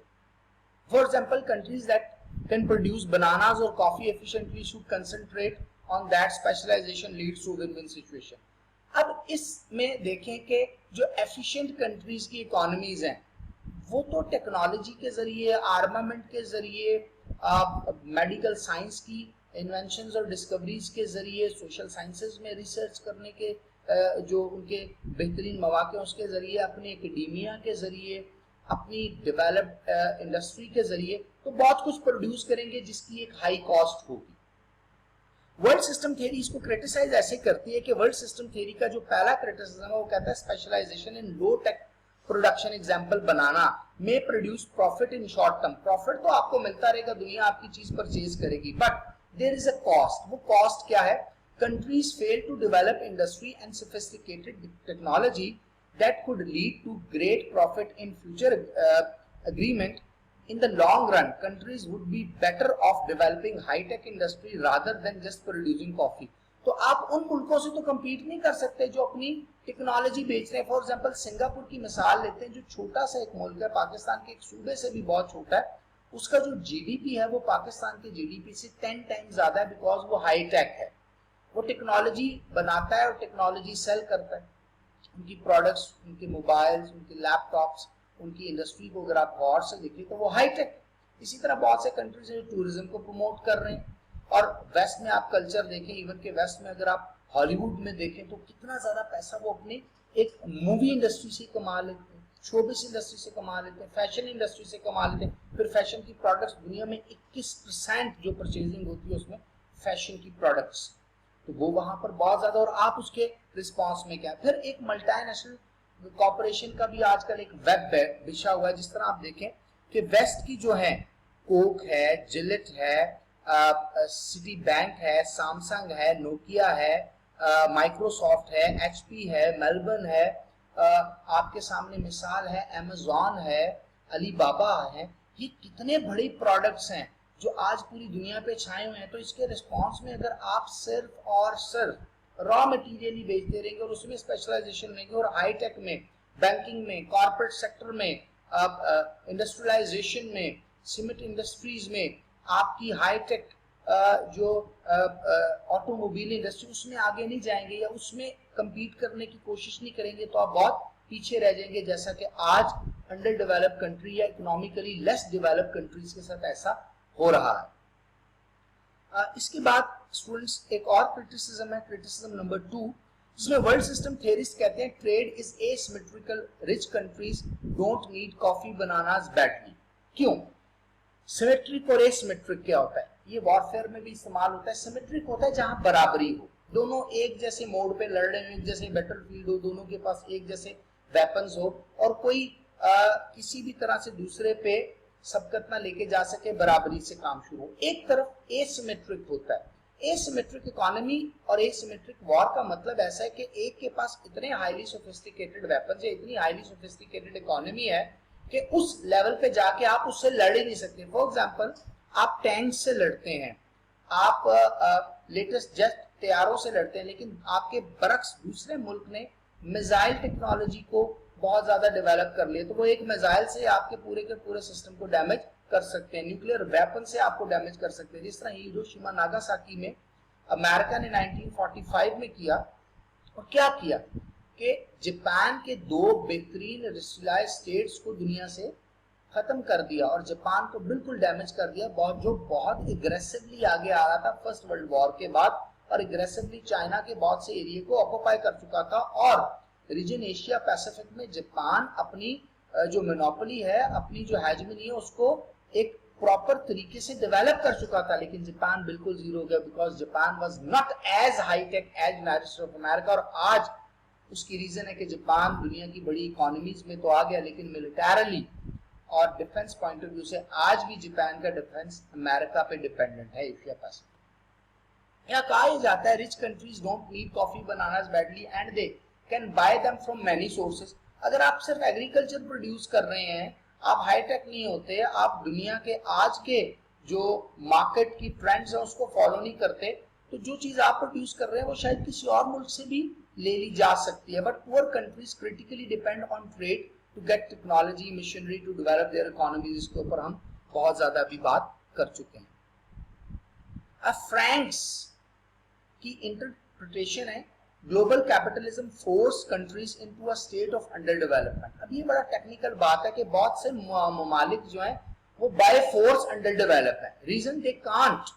For example countries that can produce bananas और coffee efficiently should concentrate on that specialisation leads to win win situation. अब इसमें देखें कि जो एफिशिएंट कंट्रीज की इकोनॉमीज हैं वो तो टेक्नोलॉजी के जरिए, आर्मामेंट के जरिए, मेडिकल साइंस की इन्वेंशंस और डिस्कवरीज के जरिए, सोशल साइंसेज में रिसर्च करने के जो उनके बेहतरीन मौके उसके जरिए, अपने एकेडेमिया के जरिए, अपनी डेवलप्ड इंडस्ट्री के जरिए तो बहुत कुछ प्रोड्यूस करेंगे जिसकी एक हाई कॉस्ट होगी। वर्ल्ड सिस्टम थ्योरी इसको क्रिटिसाइज ऐसे करती है कि वर्ल्ड सिस्टम थ्योरी का जो पहला क्रिटिसिज्म है वो कहता है specialisation in low tech production example banana में produce profit in short term. Profit तो आपको मिलता रहेगा, दुनिया आपकी चीज परचेज करेगी, but there is a cost. वो कॉस्ट क्या है? Countries fail to develop industry and sophisticated technology that could lead to great profit in future agreement. In the long run, countries would be better off developing high-tech industry rather than just producing coffee. तो आप उन मुल्कों से तो compete नहीं कर सकते जो अपनी टेक्नोलॉजी बेच रहे हैं। फॉर एग्जाम्पल सिंगापुर की मिसाल लेते हैं, जो छोटा सा एक मुल्क है, पाकिस्तान के एक सूबे से भी बहुत छोटा है, उसका जो जीडीपी है वो पाकिस्तान के जीडीपी से 10 टाइम्स ज्यादा है, बिकॉज वो हाई टेक है। वो टेक्नोलॉजी बनाता है और टेक्नोलॉजी सेल करता है। उनकी प्रोडक्ट्स, उनके मोबाइल्स, उनके लैपटॉप्स, उनकी इंडस्ट्री को अगर आप गौर से देखिए तो वो हाई टेक। इसी तरह बहुत से कंट्रीज हैं जो टूरिज्म को प्रमोट कर रहे हैं। और वेस्ट में आप कल्चर देखें, इवन के वेस्ट में अगर आप हॉलीवुड में देखें तो कितना ज्यादा पैसा वो अपने एक मूवी इंडस्ट्री से कमा लेते हैं, शोबिस इंडस्ट्री से कमा लेते हैं, फैशन इंडस्ट्री से कमा लेते हैं। फिर फैशन की प्रोडक्ट्स दुनिया में 21% जो परचेजिंग होती है उसमें फैशन की प्रोडक्ट्स, तो वो वहां पर बहुत ज्यादा। और आप उसके रिस्पॉन्स में क्या, फिर एक मल्टीनेशनल कॉर्पोरेशन का भी आजकल एक वेब बिछा हुआ है। जिस तरह आप देखें कि वेस्ट की जो है कोक है, जिलेट है, सिटी बैंक है, सैमसंग है, नोकिया है, माइक्रोसॉफ्ट है, एचपी है, मेलबर्न है, आपके सामने मिसाल है अमेजॉन है, अलीबाबा है। ये कितने बड़े प्रोडक्ट्स हैं जो आज पूरी दुनिया पे छाए हुए हैं। तो इसके रिस्पॉन्स में अगर आप सिर्फ और सिर्फ रॉ मटेरियल ही बेचते रहेंगे और उसमें स्पेशलाइजेशन लेंगे और हाई टेक में, बैंकिंग में, कॉर्पोरेट सेक्टर में, इंडस्ट्रियलाइजेशन में, सीमेंट इंडस्ट्रीज में, आपकी हाई टेक जो ऑटोमोबाइल इंडस्ट्री, उसमें आगे नहीं जाएंगे या उसमें compete करने की कोशिश नहीं करेंगे, तो आप बहुत पीछे रह जाएंगे, जैसा कि आज अंडर डेवलप्ड कंट्री या इकोनॉमिकली लेस डेवलप्ड कंट्रीज के साथ ऐसा हो रहा है। इसके बाद स्टूडेंट्स एक और क्रिटिसिज्म है, क्रिटिसिज्म नंबर 2, जिसमें वर्ल्ड सिस्टम थियरिस्ट कहते हैं trade is asymmetrical, rich countries don't need coffee bananas badly. क्यों? सिमेट्रिक और एसिमेट्रिक क्या होता है? ये वॉरफेयर में भी इस्तेमाल होता है। सिमेट्रिक होता है जहां बराबरी हो, दोनों एक जैसे मोड पे लड़ रहे हो, एक जैसे बैटलफील्ड हो, दोनों के पास एक जैसे वेपन्स हो और कोई किसी भी तरह से दूसरे पे सबकत ना लेके जा सके, बराबरी से काम शुरू हो। एक तरफ एसिमेट्रिक होता है। एसिमेट्रिक इकोनॉमी और एसिमेट्रिक वॉर का मतलब ऐसा है कि एक के पास इतने हाईली सोफिस्टिकेटेड वेपन्स है, इतनी हाईली सोफिस्टिकेटेड इकोनॉमी है कि उस लेवल पे जाके आप उससे लड़ ही नहीं सकते। फॉर एग्जांपल आप टैंक से लड़ते हैं, आप लेटेस्ट जेट तैयारों से लड़ते हैं, लेकिन आपके बरक्स दूसरे मुल्क ने मिसाइल टेक्नोलॉजी को बहुत ज्यादा डेवलप कर लिया, तो वो एक मिसाइल से आपके पूरे के पूरे सिस्टम को डैमेज कर सकते हैं, न्यूक्लियर वेपन से आपको डैमेज कर सकते हैं। जिस तरह हिरोशिमा नागासाकी में अमेरिका ने 1945 में किया। और क्या किया कि जापान के 2 बेहतरीन इंडस्ट्रियलाइज्ड स्टेट्स को दुनिया से खत्म कर दिया और जापान को बिल्कुल डैमेज कर दिया, जो बहुत एग्रेसिवली आगे आ रहा था फर्स्ट वर्ल्ड वॉर के बाद, और एग्रेसिवली चाइना के बहुत से एरिया को ऑक्युपाई कर चुका था। और रीजन एशिया पैसिफिक में जापान अपनी जो मोनोपोली है, अपनी जो हेजेमनी है, उसको एक प्रॉपर तरीके से डेवलप कर चुका था। लेकिन जापान बिल्कुल जीरो हो गया, because Japan was not as high tech as United States of America. और आज उसकी रीजन है कि जापान दुनिया की बड़ी इकोनॉमीज में तो आ गया, लेकिन मिलिटरली और डिफेंस पॉइंट ऑफ व्यू से आज भी जापान का डिफेंस अमेरिका पे डिपेंडेंट है, एशिया पैसिफिक। यहाँ कहा जाता है rich countries don't need coffee bananas badly and they can buy them from many sources. अगर आप सिर्फ एग्रीकल्चर प्रोड्यूस कर रहे हैं, आप हाईटेक नहीं होते, आप दुनिया के आज के जो मार्केट की ट्रेंड्स है उसको फॉलो नहीं करते, तो जो चीज आप प्रोड्यूस कर रहे हैं वो शायद किसी और मुल्क से भी ले ली जा सकती है। But poor countries critically depend on trade to get technology machinery to develop their economies. इसके ऊपर हम बहुत ज्यादा अभी बात कर चुके हैं। फ्रैंक्स की इंटरप्रिटेशन है global capitalism force countries into a state of under development. अब ये बड़ा टेक्निकल बात है कि बहुत से ममालिक जो हैं वो बाय फोर्स अंडर डेवलप है। Reason they can't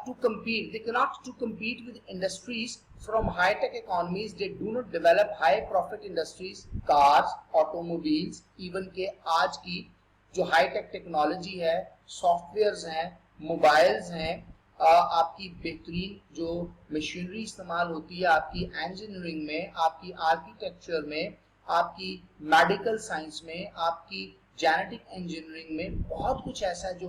to compete, they cannot to compete with industries from high tech economies. They do not develop high profit industries, cars, automobiles, even के आज की जो हाई टेक टेक्नोलॉजी है, softwares हैं, mobiles हैं, आपकी बेहतरीन जो मशीनरी इस्तेमाल होती है आपकी इंजीनियरिंग में, आपकी आर्किटेक्चर में, आपकी मेडिकल साइंस में, आपकी जेनेटिक इंजीनियरिंग में, बहुत कुछ ऐसा है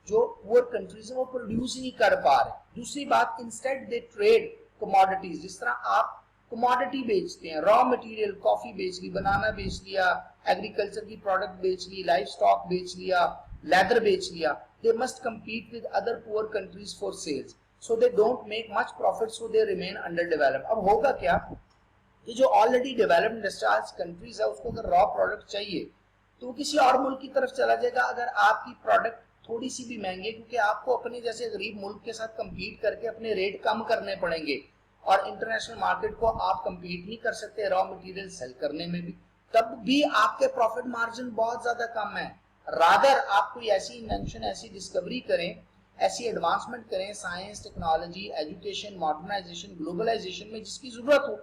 जो पुअर कंट्रीज वो प्रोड्यूस ही नहीं कर पा रहे। दूसरी बात, इंस्टेड दे ट्रेड कमोडिटीज। जिस तरह आप कमोडिटी बेचते हैं, रॉ मटेरियल, कॉफी बेच ली, बनाना बेच लिया, एग्रीकल्चर की प्रोडक्ट बेच ली, लाइफ स्टॉक बेच लिया, लेदर बेच लिया, they must compete with other poor countries for sales, so they don't make much profit, so they remain underdeveloped। अब होगा क्या कि जो ऑलरेडी डेवलप्ड इंडस्ट्रियलाइज्ड कंट्रीज है उसको अगर रॉ प्रोडक्ट चाहिए तो वो किसी और मुल्क की तरफ चला जाएगा। अगर आपकी प्रोडक्ट थोड़ी सी भी महंगी, क्योंकि आपको अपने जैसे गरीब मुल्क के साथ कंपीट करके अपने रेट कम करने पड़ेंगे और इंटरनेशनल मार्केट को आप कंपीट नहीं कर सकते रॉ मटेरियल सेल करने में भी, तब भी आपके प्रॉफिट मार्जिन बहुत ज्यादा कम है। रादर आप कोई ऐसी इन्वेंशन, ऐसी डिस्कवरी करें, ऐसी एडवांसमेंट करें science, technology, education, modernisation, globalisation में जिसकी जरूरत हो,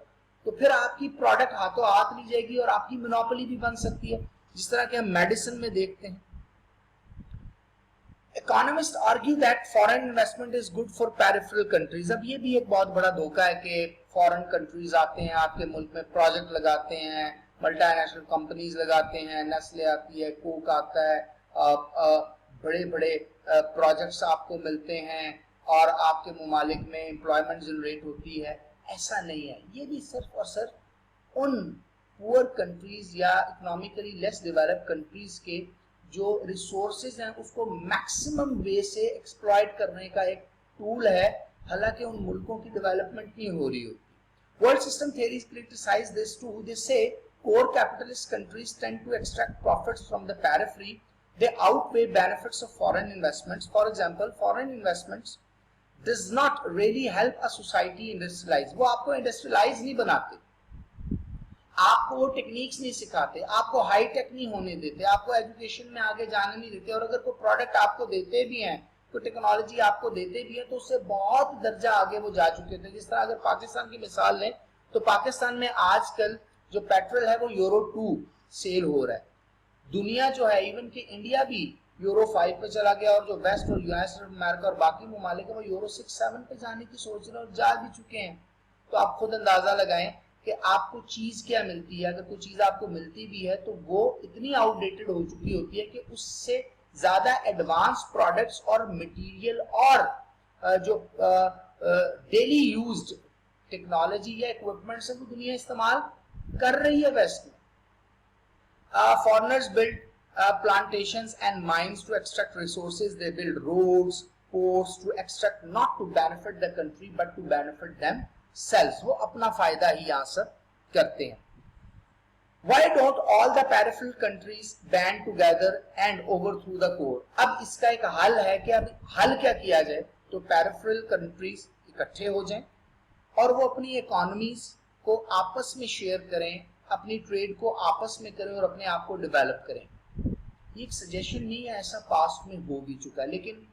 तो फिर आपकी प्रोडक्ट हाथों हाथ ली जाएगी और आपकी मोनोपोली भी बन सकती है, जिस तरह के हम मेडिसिन में देखते हैं। Economist argue that foreign investment is good for peripheral countries. अब ये भी एक बहुत बड़ा धोखा है कि फॉरेन कंट्रीज आते हैं आपके मुल्क में, प्रोजेक्ट लगाते हैं, मल्टीनेशनल कंपनीज लगाते हैं, नेस्ले आती है, कोक आता है, बड़े बड़े प्रोजेक्ट्स आपको मिलते हैं और आपके ममालिक में एम्प्लॉयमेंट जनरेट होती है। ऐसा नहीं है, ये भी सिर्फ और सिर्फ उन पुअर कंट्रीज या इकोनॉमिकली लेस डेवलप्ड कंट्रीज के जो रिसोर्सेज हैं उसको मैक्सिमम वे से एक्सप्लॉइट करने का एक टूल है, हालांकि उन मुल्कों की डेवलपमेंट नहीं हो रही होती। World system theories criticise this too, they say core capitalist countries tend to extract profits from the periphery, they outweigh benefits of foreign investments. For example, foreign investments does not really help a society industrialize। वो आपको industrialise नहीं बनाते, आपको वो techniques नहीं सिखाते, आपको high tech नहीं होने देते, आपको एजुकेशन में आगे जाने नहीं देते, और अगर कोई प्रोडक्ट आपको देते भी हैं, कोई टेक्नोलॉजी आपको देते भी हैं, तो उससे बहुत दर्जा आगे वो जा चुके थे। जिस तरह अगर पाकिस्तान की मिसाल लें तो पाकिस्तान में आजकल जो पेट्रोल है वो यूरो 2 सेल हो रहा है। दुनिया जो है, इवन कि इंडिया भी यूरो 5 पे चला गया, और जो वेस्ट और यूएस अमेरिका और बाकी ममालिक है वो यूरो 6-7 पे जाने की सोच रहे हैं और जा भी चुके हैं। तो आप खुद अंदाजा लगाएं कि आपको चीज क्या मिलती है। अगर कोई चीज आपको मिलती भी है तो वो इतनी आउटडेटेड हो चुकी होती है कि उससे ज्यादा एडवांस प्रोडक्ट्स और मटेरियल और जो डेली यूज्ड टेक्नोलॉजी या इक्विपमेंट से वो दुनिया इस्तेमाल कर रही है वेस्ट में। Foreigners build plantations and mines to extract resources. They build roads, ports to extract, not to benefit the country but to benefit themselves। वो अपना फायदा ही हासिल करते हैं। Why don't all the peripheral countries band together and overthrow the core? अब इसका एक हल है कि अब हल क्या किया जाए, तो peripheral countries इकट्ठे हो जाएं और वो अपनी इकोनॉमीज को आपस में शेयर करें, अपनी ट्रेड को आपस में करें और अपने आप को डेवलप करें। ये एक सजेशन नहीं है, ऐसा पास्ट में हो भी चुका है, लेकिन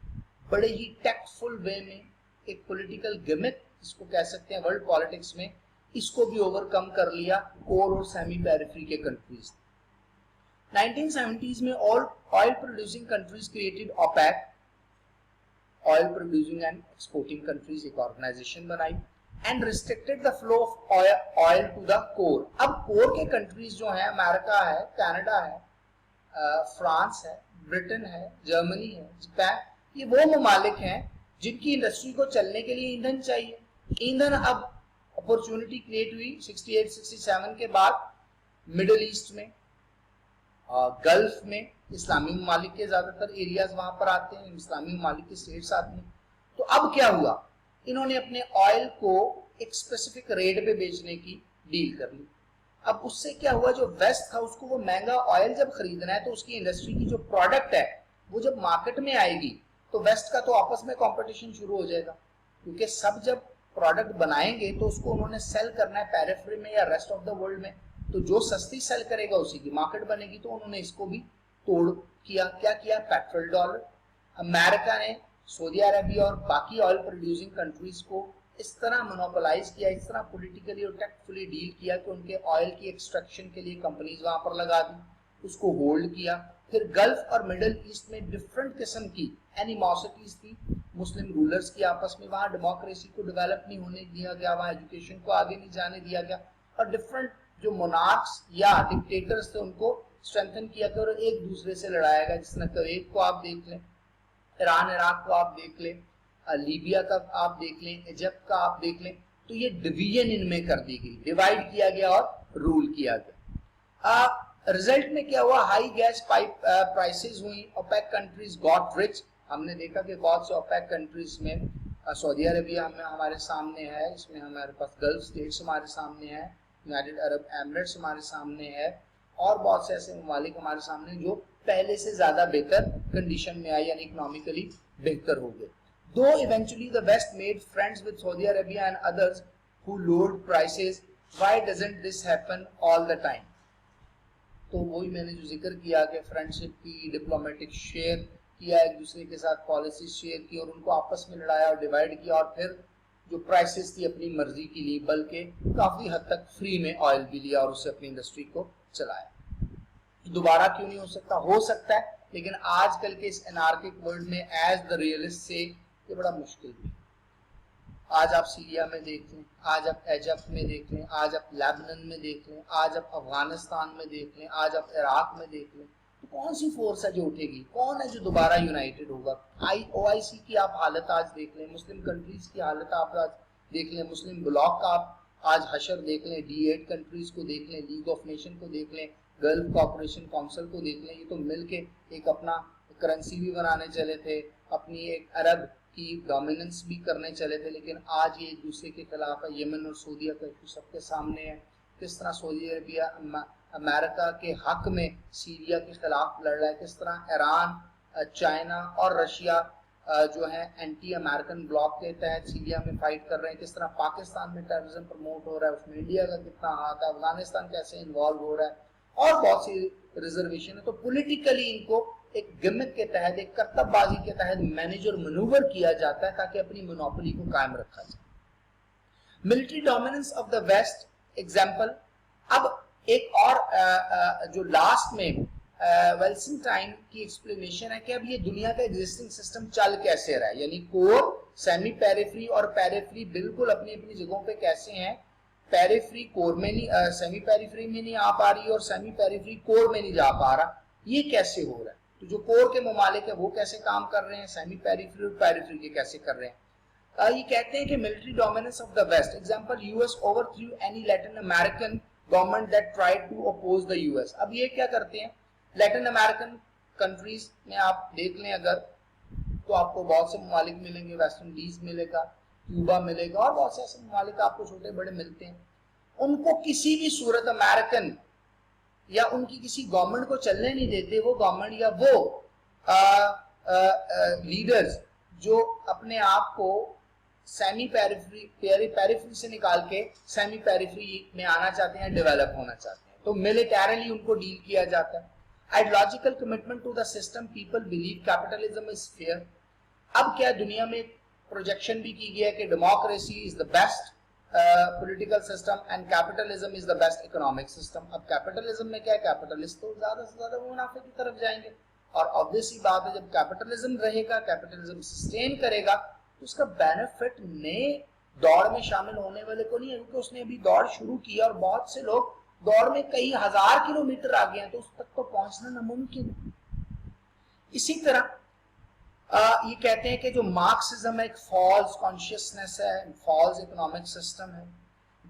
बड़े ही टैक्टफुल वे में एक पॉलिटिकल गिमिक इसको कह सकते हैं वर्ल्ड पॉलिटिक्स में, इसको भी ओवरकम कर लिया कोर और सेमी पेरिफेरी के कंट्रीज। 1970s में oil producing countries created OPEC, oil producing and exporting countries, एक ऑर्गेनाइजेशन बनाई। And restricted the flow of oil to the core. अब कोर के कंट्रीज जो है, अमेरिका है, कनाडा है, फ्रांस है, ब्रिटेन है, जर्मनी है, जापान, ये वो ममालिक हैं जिनकी इंडस्ट्री को चलने के लिए ईंधन चाहिए। ईंधन अब अपॉर्चुनिटी क्रिएट हुई 68-67 के बाद मिडिल ईस्ट में, गल्फ में, इस्लामी ममालिक के ज्यादातर एरियाज वहां पर आते हैं, इस्लामी ममालिक के स्टेट्स आते हैं। तो अब क्या हुआ, इन्होंने अपने ऑयल को एक स्पेसिफिक रेट पे बेचने की डील कर ली। अब उससे क्या हुआ, जो वेस्ट था उसको वो महंगा ऑयल जब खरीदना है तो उसकी इंडस्ट्री की जो प्रोडक्ट है वो जब मार्केट में आएगी तो वेस्ट का तो आपस में कंपटीशन शुरू हो जाएगा, क्योंकि सब जब प्रोडक्ट बनाएंगे तो उसको उन्होंने सेल करना है पेरिफेरी में या रेस्ट ऑफ द वर्ल्ड में, तो जो सस्ती सेल करेगा उसी की मार्केट बनेगी। तो उन्होंने इसको भी तोड़ किया। क्या किया, पेट्रोल डॉलर। अमेरिका ने सऊदी अरेबिया और बाकी ऑयल प्रोड्यूसिंग कंट्रीज को इस तरह मोनोपोलाइज किया, इस तरह पॉलिटिकली और टैक्टफुली डील किया कि उनके ऑयल की एक्सट्रैक्शन के लिए कंपनीज वहां पर लगा दी, उसको होल्ड किया। फिर गल्फ और मिडिल ईस्ट में डिफरेंट किस्म की एनिमोसिटीज थी मुस्लिम रूलर्स की आपस में, वहां डेमोक्रेसी को डेवलप नहीं होने दिया गया, वहां एजुकेशन को आगे नहीं जाने दिया गया, और डिफरेंट जो मोनार्क्स या डिक्टेटर्स थे उनको स्ट्रेंथन किया कि और एक दूसरे से लड़ाया गया। जिस तरह कुवैत को आप देख लें, ईरान इराक को आप देख लें, लीबिया का आप देख लें, इजिप्ट का आप देख लें, तो ये डिवीजन इनमें कर दी गई, डिवाइड किया गया और रूल किया गया। रिजल्ट में क्या हुआ, हाई गैस पाइप प्राइसेस हुई, ओपेक कंट्रीज गॉट रिच। हमने देखा कि बहुत से ओपेक कंट्रीज में सऊदी अरेबिया में हमारे सामने है, इसमें हमारे पास गल्फ स्टेट्स हमारे सामने है, यूनाइटेड अरब एमिरेट्स हमारे सामने है, और बहुत से ऐसे ममालिक हमारे सामने जो पहले से ज्यादा बेहतर कंडीशन में आए, यानी इकोनॉमिकली बेहतर हो गए। Though eventually the West made friends with Saudi Arabia and others who lowered prices, why doesn't this happen all the time? तो वही मैंने जो जिक्र किया कि फ्रेंडशिप की, डिप्लोमेटिक शेयर किया, एक दूसरे के साथ पॉलिसी शेयर की और उनको आपस में लड़ाया और डिवाइड किया, और फिर जो प्राइसेस थी अपनी मर्जी की ली, बल्कि काफी हद तक फ्री में ऑयल भी लिया और उससे अपनी इंडस्ट्री को चलाया। दोबारा क्यों नहीं हो सकता है, लेकिन आजकल के इस एनार्किक वर्ल्ड में एज द रियलिस्ट से ये बड़ा मुश्किल है। आज आप सीरिया में देख लें, आज आप इजिप्ट में देख लें, आज आप लेबनान में देख लें, आज आप अफगानिस्तान में देख लें, आज आप इराक में देख लें, तो कौन सी फोर्स है जो उठेगी, कौन है जो दोबारा यूनाइटेड होगा। OIC की आप हालत आज देख लें, मुस्लिम कंट्रीज की हालत आप आज देख लें, मुस्लिम ब्लॉक का आप आज हशर देख लें, D8 कंट्रीज को देख लें, लीग ऑफ नेशन को देख लें, गल्फ कॉर्पोरेशन काउंसिल को देख लें, ये तो मिलके एक अपना करेंसी भी बनाने चले थे, अपनी एक अरब की डोमिनेंस भी करने चले थे, लेकिन आज ये एक दूसरे के खिलाफ है। यमन और सऊदी का इशू सबके सामने है, किस तरह सऊदी अरबिया अमेरिका के हक में सीरिया के खिलाफ लड़ रहा है, किस तरह ईरान, चाइना और रशिया जो है एंटी अमेरिकन ब्लॉक के तहत सीरिया में फाइट कर रहे हैं, किस तरह पाकिस्तान में टेररिज्म प्रमोट हो रहा है, उसमें इंडिया का कितना हाथ है, अफगानिस्तान कैसे इन्वॉल्व हो रहा है, और बहुत सी रिजर्वेशन है। तो पॉलिटिकली इनको एक गिमिक के तहत, एक करतबबाजी के तहत मैनेज और मनूवर किया जाता है ताकि अपनी मोनोपोली को कायम रखा जाए। Military dominance of the waste example. अब एक और जो लास्ट में वेल्सिंगटाइन की एक्सप्लेनेशन है कि अब ये दुनिया का एग्जिस्टिंग सिस्टम चल कैसे रहा है, यानी कोर, सेमी पेरिफेरी और पेरिफेरी बिल्कुल अपनी अपनी जगहों पे कैसे हैं। पेरिफेरी कोर में नहीं, सेमी पेरिफेरी में नहीं आ पा रही और सेमी पेरिफेरी कोर में नहीं जा पा रहा, ये कैसे हो रहा है। तो जो कोर के ममालिक है वो कैसे काम कर रहे हैं, सेमी पेरिफेरी और पेरिफेरी के कैसे कर रहे हैं। ये कहते हैं कि military dominance of the waste example, US overthrew any Latin American government that tried to oppose the US. अब ये क्या करते हैं, लैटिन अमेरिकन कंट्रीज में आप देख लें अगर, तो आपको बहुत से ममालिक मिलेंगे, वेस्ट इंडीज मिलेगा, क्यूबा मिलेगा, और बहुत से ऐसे ममालिक आपको छोटे बड़े मिलते हैं। उनको किसी भी सूरत अमेरिकन या उनकी किसी गवर्नमेंट को चलने नहीं देते। वो गवर्नमेंट या वो लीडर्स जो अपने आप को सेमी पेरिफेरी से निकाल के सेमी पेरिफेरी में आना चाहते हैं, डेवलप होना चाहते हैं, तो मिलिटरीली उनको डील किया जाता है। Ideological commitment to the system, people believe capitalism is fair. अब क्या दुनिया में प्रोजेक्शन भी की गया है कि democracy is the best political system and capitalism is the best economic system. अब कैपिटलिज्म में क्या है, कैपिटलिस्ट तो ज्यादा से ज्यादा मुनाफे की तरफ जाएंगे, और ऑब्वियस ही बात है जब कैपिटलिज्म रहेगा, कैपिटलिज्म सस्टेन करेगा, तो उसका बेनिफिट नए दौड़ में शामिल होने वाले को नहीं है, क्योंकि उसने अभी दौड़ शुरू की और बहुत से लोग दौड़ में कई हजार किलोमीटर आगे हैं, तो उस तक तो पहुंचना नामुमकिन है। इसी तरह ये कहते हैं कि जो मार्क्सिज्म एक फॉल्स कॉन्शियसनेस है, फॉल्स इकोनॉमिक सिस्टम है।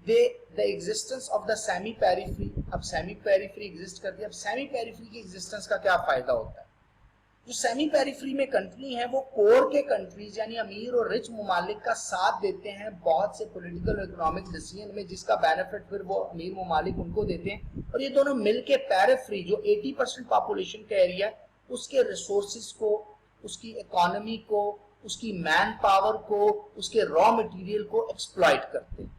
The existence of the semi periphery, अब सेमी पेरिफेरी एग्जिस्ट करती है। अब सेमी पेरिफेरी की एग्जिस्टेंस का क्या फायदा होता है? जो सेमी पेरिफेरी में कंट्री है वो कोर के कंट्रीज यानी अमीर और रिच ममालिक का साथ देते हैं बहुत से पॉलिटिकल और इकोनॉमिक डिसीजन में, जिसका बेनिफिट फिर वो अमीर ममालिक उनको देते हैं। और ये दोनों मिलके पेरिफेरी जो 80% पॉपुलेशन का एरिया है उसके रिसोर्सेज को, उसकी इकोनॉमी को, उसकी मैन पावर को, उसके रॉ मटेरियल को एक्सप्लॉइट करते हैं।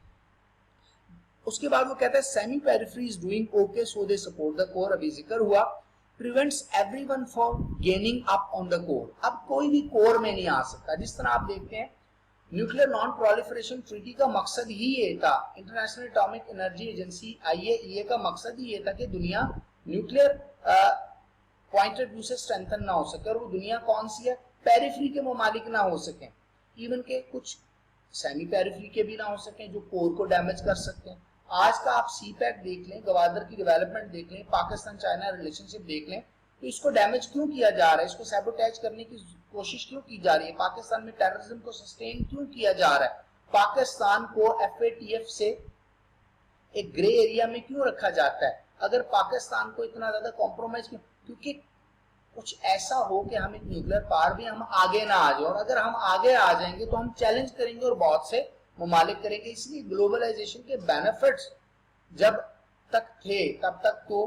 उसके बाद वो कहता है semi periphery is doing okay so they support the core. अभी जिक्र हुआ prevents everyone from gaining up on the core। अब कोई भी कोर में नहीं आ सकता। जिस तरह आप देखते हैं न्यूक्लियर नॉन प्रोलिफरेशन ट्रीटी का मकसद ही ये था, international atomic energy agency IAEA का मकसद ही ये था कि दुनिया न्यूक्लियर पॉइंट ऑफ व्यू से स्ट्रेंथन ना हो सके, और वो दुनिया कौन सी है? पेरिफेरी के ममालिक ना हो सके, इवन के कुछ सेमी पेरिफेरी के भी ना हो सके जो कोर को डैमेज कर सकते हैं। आज का आप CPEC देख लें, गवादर की डेवलपमेंट देख लें, पाकिस्तान चाइना रिलेशनशिप देख लें, तो इसको डैमेज क्यों किया जा रहा है? इसको सैबोटेज करने की कोशिश क्यों की जा रही है? पाकिस्तान में टेररिज्म को सस्टेन क्यों किया जा रहा है? पाकिस्तान को FATF से एक ग्रे एरिया में क्यों रखा जाता है? अगर पाकिस्तान को इतना ज्यादा कॉम्प्रोमाइज क्यों? क्योंकि कुछ ऐसा हो कि हम एक न्यूक्लियर पावर भी हम आगे ना आ जाए, और अगर हम आगे आ जाएंगे तो हम चैलेंज करेंगे और बहुत से ममालिक करेंगे। इसलिए ग्लोबलाइजेशन के बेनिफिट्स जब तक थे तब तक तो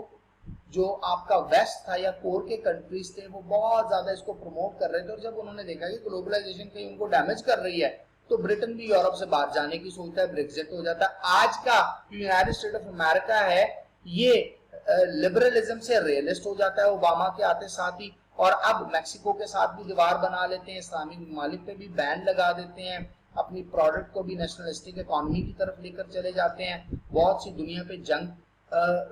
जो आपका वेस्ट था या कोर के कंट्रीज थे वो बहुत ज्यादा इसको प्रमोट कर रहे थे, और जब उन्होंने देखा कि ग्लोबलाइजेशन कहीं उनको डैमेज कर रही है तो ब्रिटेन भी यूरोप से बाहर जाने की सोचता है, ब्रेक्जिट हो जाता है। आज का यूनाइटेड स्टेट ऑफ अमेरिका है ये लिबरलिज्म से रियलिस्ट हो जाता है ओबामा के आते साथ ही, और अब मैक्सिको के साथ भी दीवार बना लेते हैं, इस्लामी ममालिक पे भी बैन लगा देते हैं, अपनी प्रोडक्ट को भी नेशनलिस्टिक इकोनॉमी की तरफ लेकर चले जाते हैं। बहुत सी दुनिया पे जंग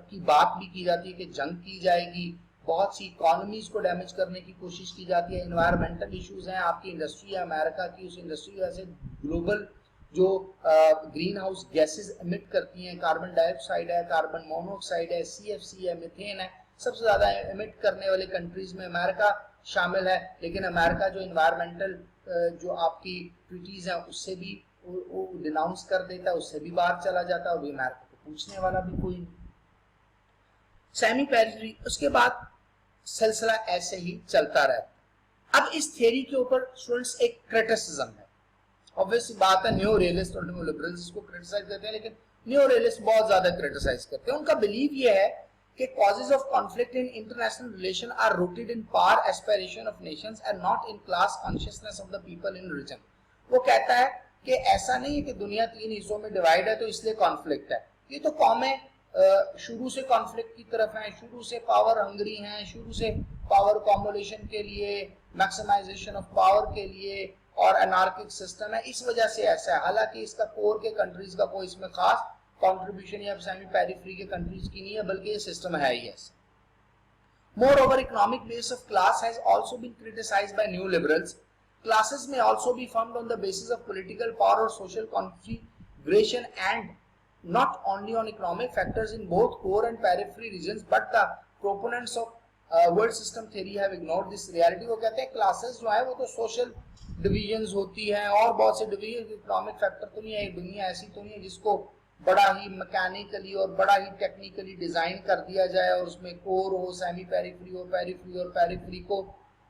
की बात भी की जाती है कि जंग की जाएगी, बहुत सी इकोनॉमीज को डैमेज करने की कोशिश की जाती है। एनवायरमेंटल इश्यूज हैं, आपकी इंडस्ट्री है अमेरिका की, उस इंडस्ट्री की वजह से ग्लोबल जो ग्रीन हाउस गैसेज एमिट करती हैं, कार्बन डाइऑक्साइड है, कार्बन मोनोऑक्साइड है, CFC है, मीथेन है, सबसे ज्यादा एमिट करने वाले कंट्रीज में अमेरिका शामिल है। लेकिन अमेरिका जो इन्वायरमेंटल जो आपकी ट्रीटीज है उससे भी वो डिनाउंस कर देता है, उससे भी बाहर चला जाता है, और अमेरिका को पूछने वाला भी कोई नहीं। सेमी पेरिफेरी, उसके बाद सिलसिला ऐसे ही चलता रहता। अब इस थ्योरी के ऊपर स्टूडेंट्स एक क्रिटिसिज्म है, ऑब्वियस बात है, न्यू रियलिस्ट और न्यू लिबरल्स इसको क्रिटिसाइज करते हैं, लेकिन न्यू रियलिस्ट बहुत ज्यादा क्रिटिसाइज करते हैं। उनका बिलीव ये है कि causes of conflict in international relation are rooted in power aspiration of nations and not in class consciousness of the people in region। वो कहता है कि ऐसा नहीं है कि दुनिया 3 हिस्सों में डिवाइड है तो इसलिए कॉन्फ्लिक्ट है, ये तो कौमें शुरू से कॉन्फ्लिक्ट की तरफ हैं, शुरू से पावर हंगरी हैं, शुरू से पावर कॉम्बोलेशन के लिए, मैक्सिमाइजेशन ऑफ पावर के लिए, और अनार्किक सिस्टम है, इस वजह से ऐसा है। हालांकि इसका कोर के कंट्रीज का कोई इसमें खास कंट्रीब्यूशन या सेमी पेरिफेरी के कंट्रीज की नहीं है, बल्कि ये सिस्टम है ही ऐसा। Moreover, economic base of class has also been criticized by new liberals। Classes may also be formed on the basis of political power or social configuration and not only on economic factors in both core and periphery regions, but the proponents of world system theory have ignored this reality। वो कहते हैं classes जो है वो तो social divisions होती हैं और बहुत से डिविजन, इकोनॉमिक फैक्टर तो नहीं है। दुनिया ऐसी तो नहीं है जिसको बड़ा ही मैकेनिकली और बड़ा ही टेक्निकली डिजाइन कर दिया जाए और उसमें कोर हो, सेमी पेरिफेरी हो, पेरिफेरी और पेरिफेरी को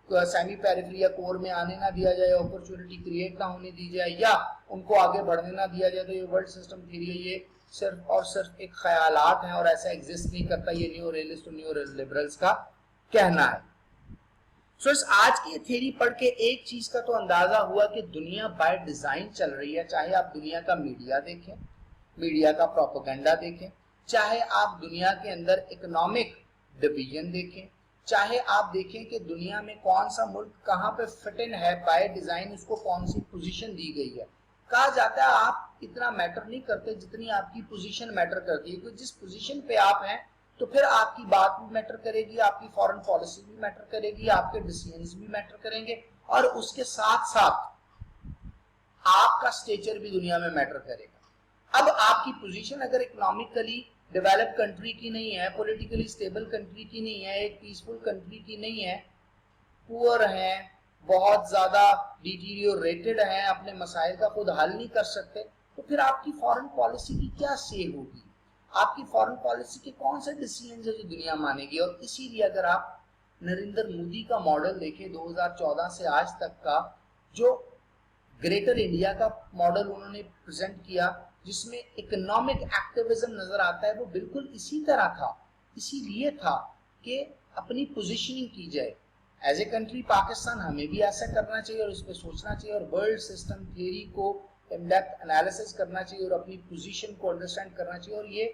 सेमी पेरिफेरी या कोर में आने ना दिया जाए, अपॉर्चुनिटी क्रिएट ना होने दी जाए या उनको आगे बढ़ने ना दिया जाए। तो ये वर्ल्ड सिस्टम थ्योरी है, ये सिर्फ और सिर्फ एक ख्यालात हैं और ऐसा एग्जिस्ट नहीं करता, ये न्यू रियलिस्ट और न्यू लिबरल्स का कहना है। सो इस आज की थ्योरी पढ़ के एक चीज का तो अंदाजा हुआ कि दुनिया बाय डिजाइन चल रही है। चाहे आप दुनिया का मीडिया देखें, मीडिया का प्रोपेगेंडा देखें, चाहे आप दुनिया के अंदर इकोनॉमिक डिवीजन देखें, चाहे आप देखें कि दुनिया में कौन सा मुल्क कहाँ पे फिट इन है बाय डिजाइन, उसको कौन सी पोजीशन दी गई है। कहा जाता है आप इतना मैटर नहीं करते जितनी आपकी पोजीशन मैटर करती है, क्योंकि जिस पोजीशन पे आप हैं तो फिर आपकी बात भी मैटर करेगी, आपकी फॉरेन पॉलिसी भी मैटर करेगी, आपके डिसीजंस भी मैटर करेंगे, और उसके साथ साथ आपका स्टेचर भी दुनिया में मैटर करेगा। अब आपकी पोजीशन अगर इकोनॉमिकली डेवलप कंट्री की नहीं है, पॉलिटिकली स्टेबल कंट्री की नहीं है, एक पीसफुल कंट्री की नहीं है, पुअर हैं, बहुत ज्यादा डिटीरियोरेटेड हैं, अपने मसाइल का खुद हल नहीं कर सकते, तो फिर आपकी फॉरेन पॉलिसी की क्या से होगी? आपकी फॉरेन पॉलिसी के कौन से डिसीजन है जो दुनिया मानेगी? और इसीलिए अगर आप नरेंद्र मोदी का मॉडल देखें 2014 से आज तक का, जो ग्रेटर इंडिया का मॉडल उन्होंने प्रेजेंट किया, जिसमें इकोनॉमिक एक्टिविज्म नजर आता है, वो बिल्कुल इसी तरह था, इसीलिए था कि अपनी पोजीशनिंग की जाए। एज ए कंट्री पाकिस्तान हमें भी ऐसा करना चाहिए और इस पर सोचना चाहिए और वर्ल्ड सिस्टम थ्योरी को इन डेप्थ एनालिसिस करना चाहिए और अपनी पोजीशन को अंडरस्टैंड करना चाहिए। और ये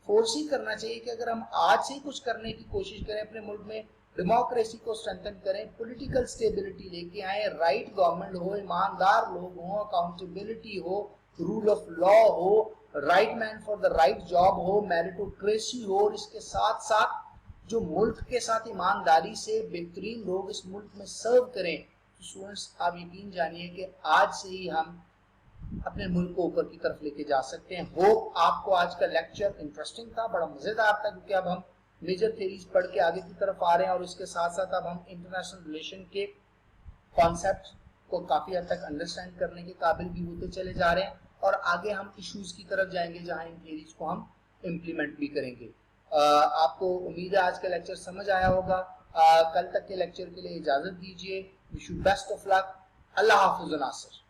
फोर्स ही करना चाहिए कि अगर हम आज से ही कुछ करने की कोशिश करें, अपने मुल्क में डेमोक्रेसी को स्ट्रेंथन करें, पॉलिटिकल स्टेबिलिटी लेके आए, राइट गवर्नमेंट हो, ईमानदार लोग हो, अकाउंटेबिलिटी हो, रूल ऑफ लॉ हो, right man for the right job हो, मेरिटोक्रेसी हो, और इसके साथ साथ जो मुल्क के साथ ईमानदारी से बेहतरीन लोग इस मुल्क में सर्व करें। तो स्टूडेंट्स, आप यकीन जानिए कि आज से ही हम अपने मुल्क को ऊपर की तरफ लेके जा सकते हैं। होप आपको आज का लेक्चर इंटरेस्टिंग था, बड़ा मजेदार था, क्योंकि अब हम मेजर थ्योरीज पढ़ के आगे की तरफ आ रहे हैं और इसके साथ साथ अब हम इंटरनेशनल रिलेशन के कॉन्सेप्ट को काफी हद तक अंडरस्टैंड करने के काबिल भी होते चले जा रहे हैं और आगे हम इश्यूज की तरफ जाएंगे जहां इन थ्योरीज को हम इम्प्लीमेंट भी करेंगे। आपको उम्मीद है आज का लेक्चर समझ आया होगा। कल तक के लेक्चर के लिए इजाजत दीजिए। Wish you best of luck. अल्लाह हाफिज़ नासिर।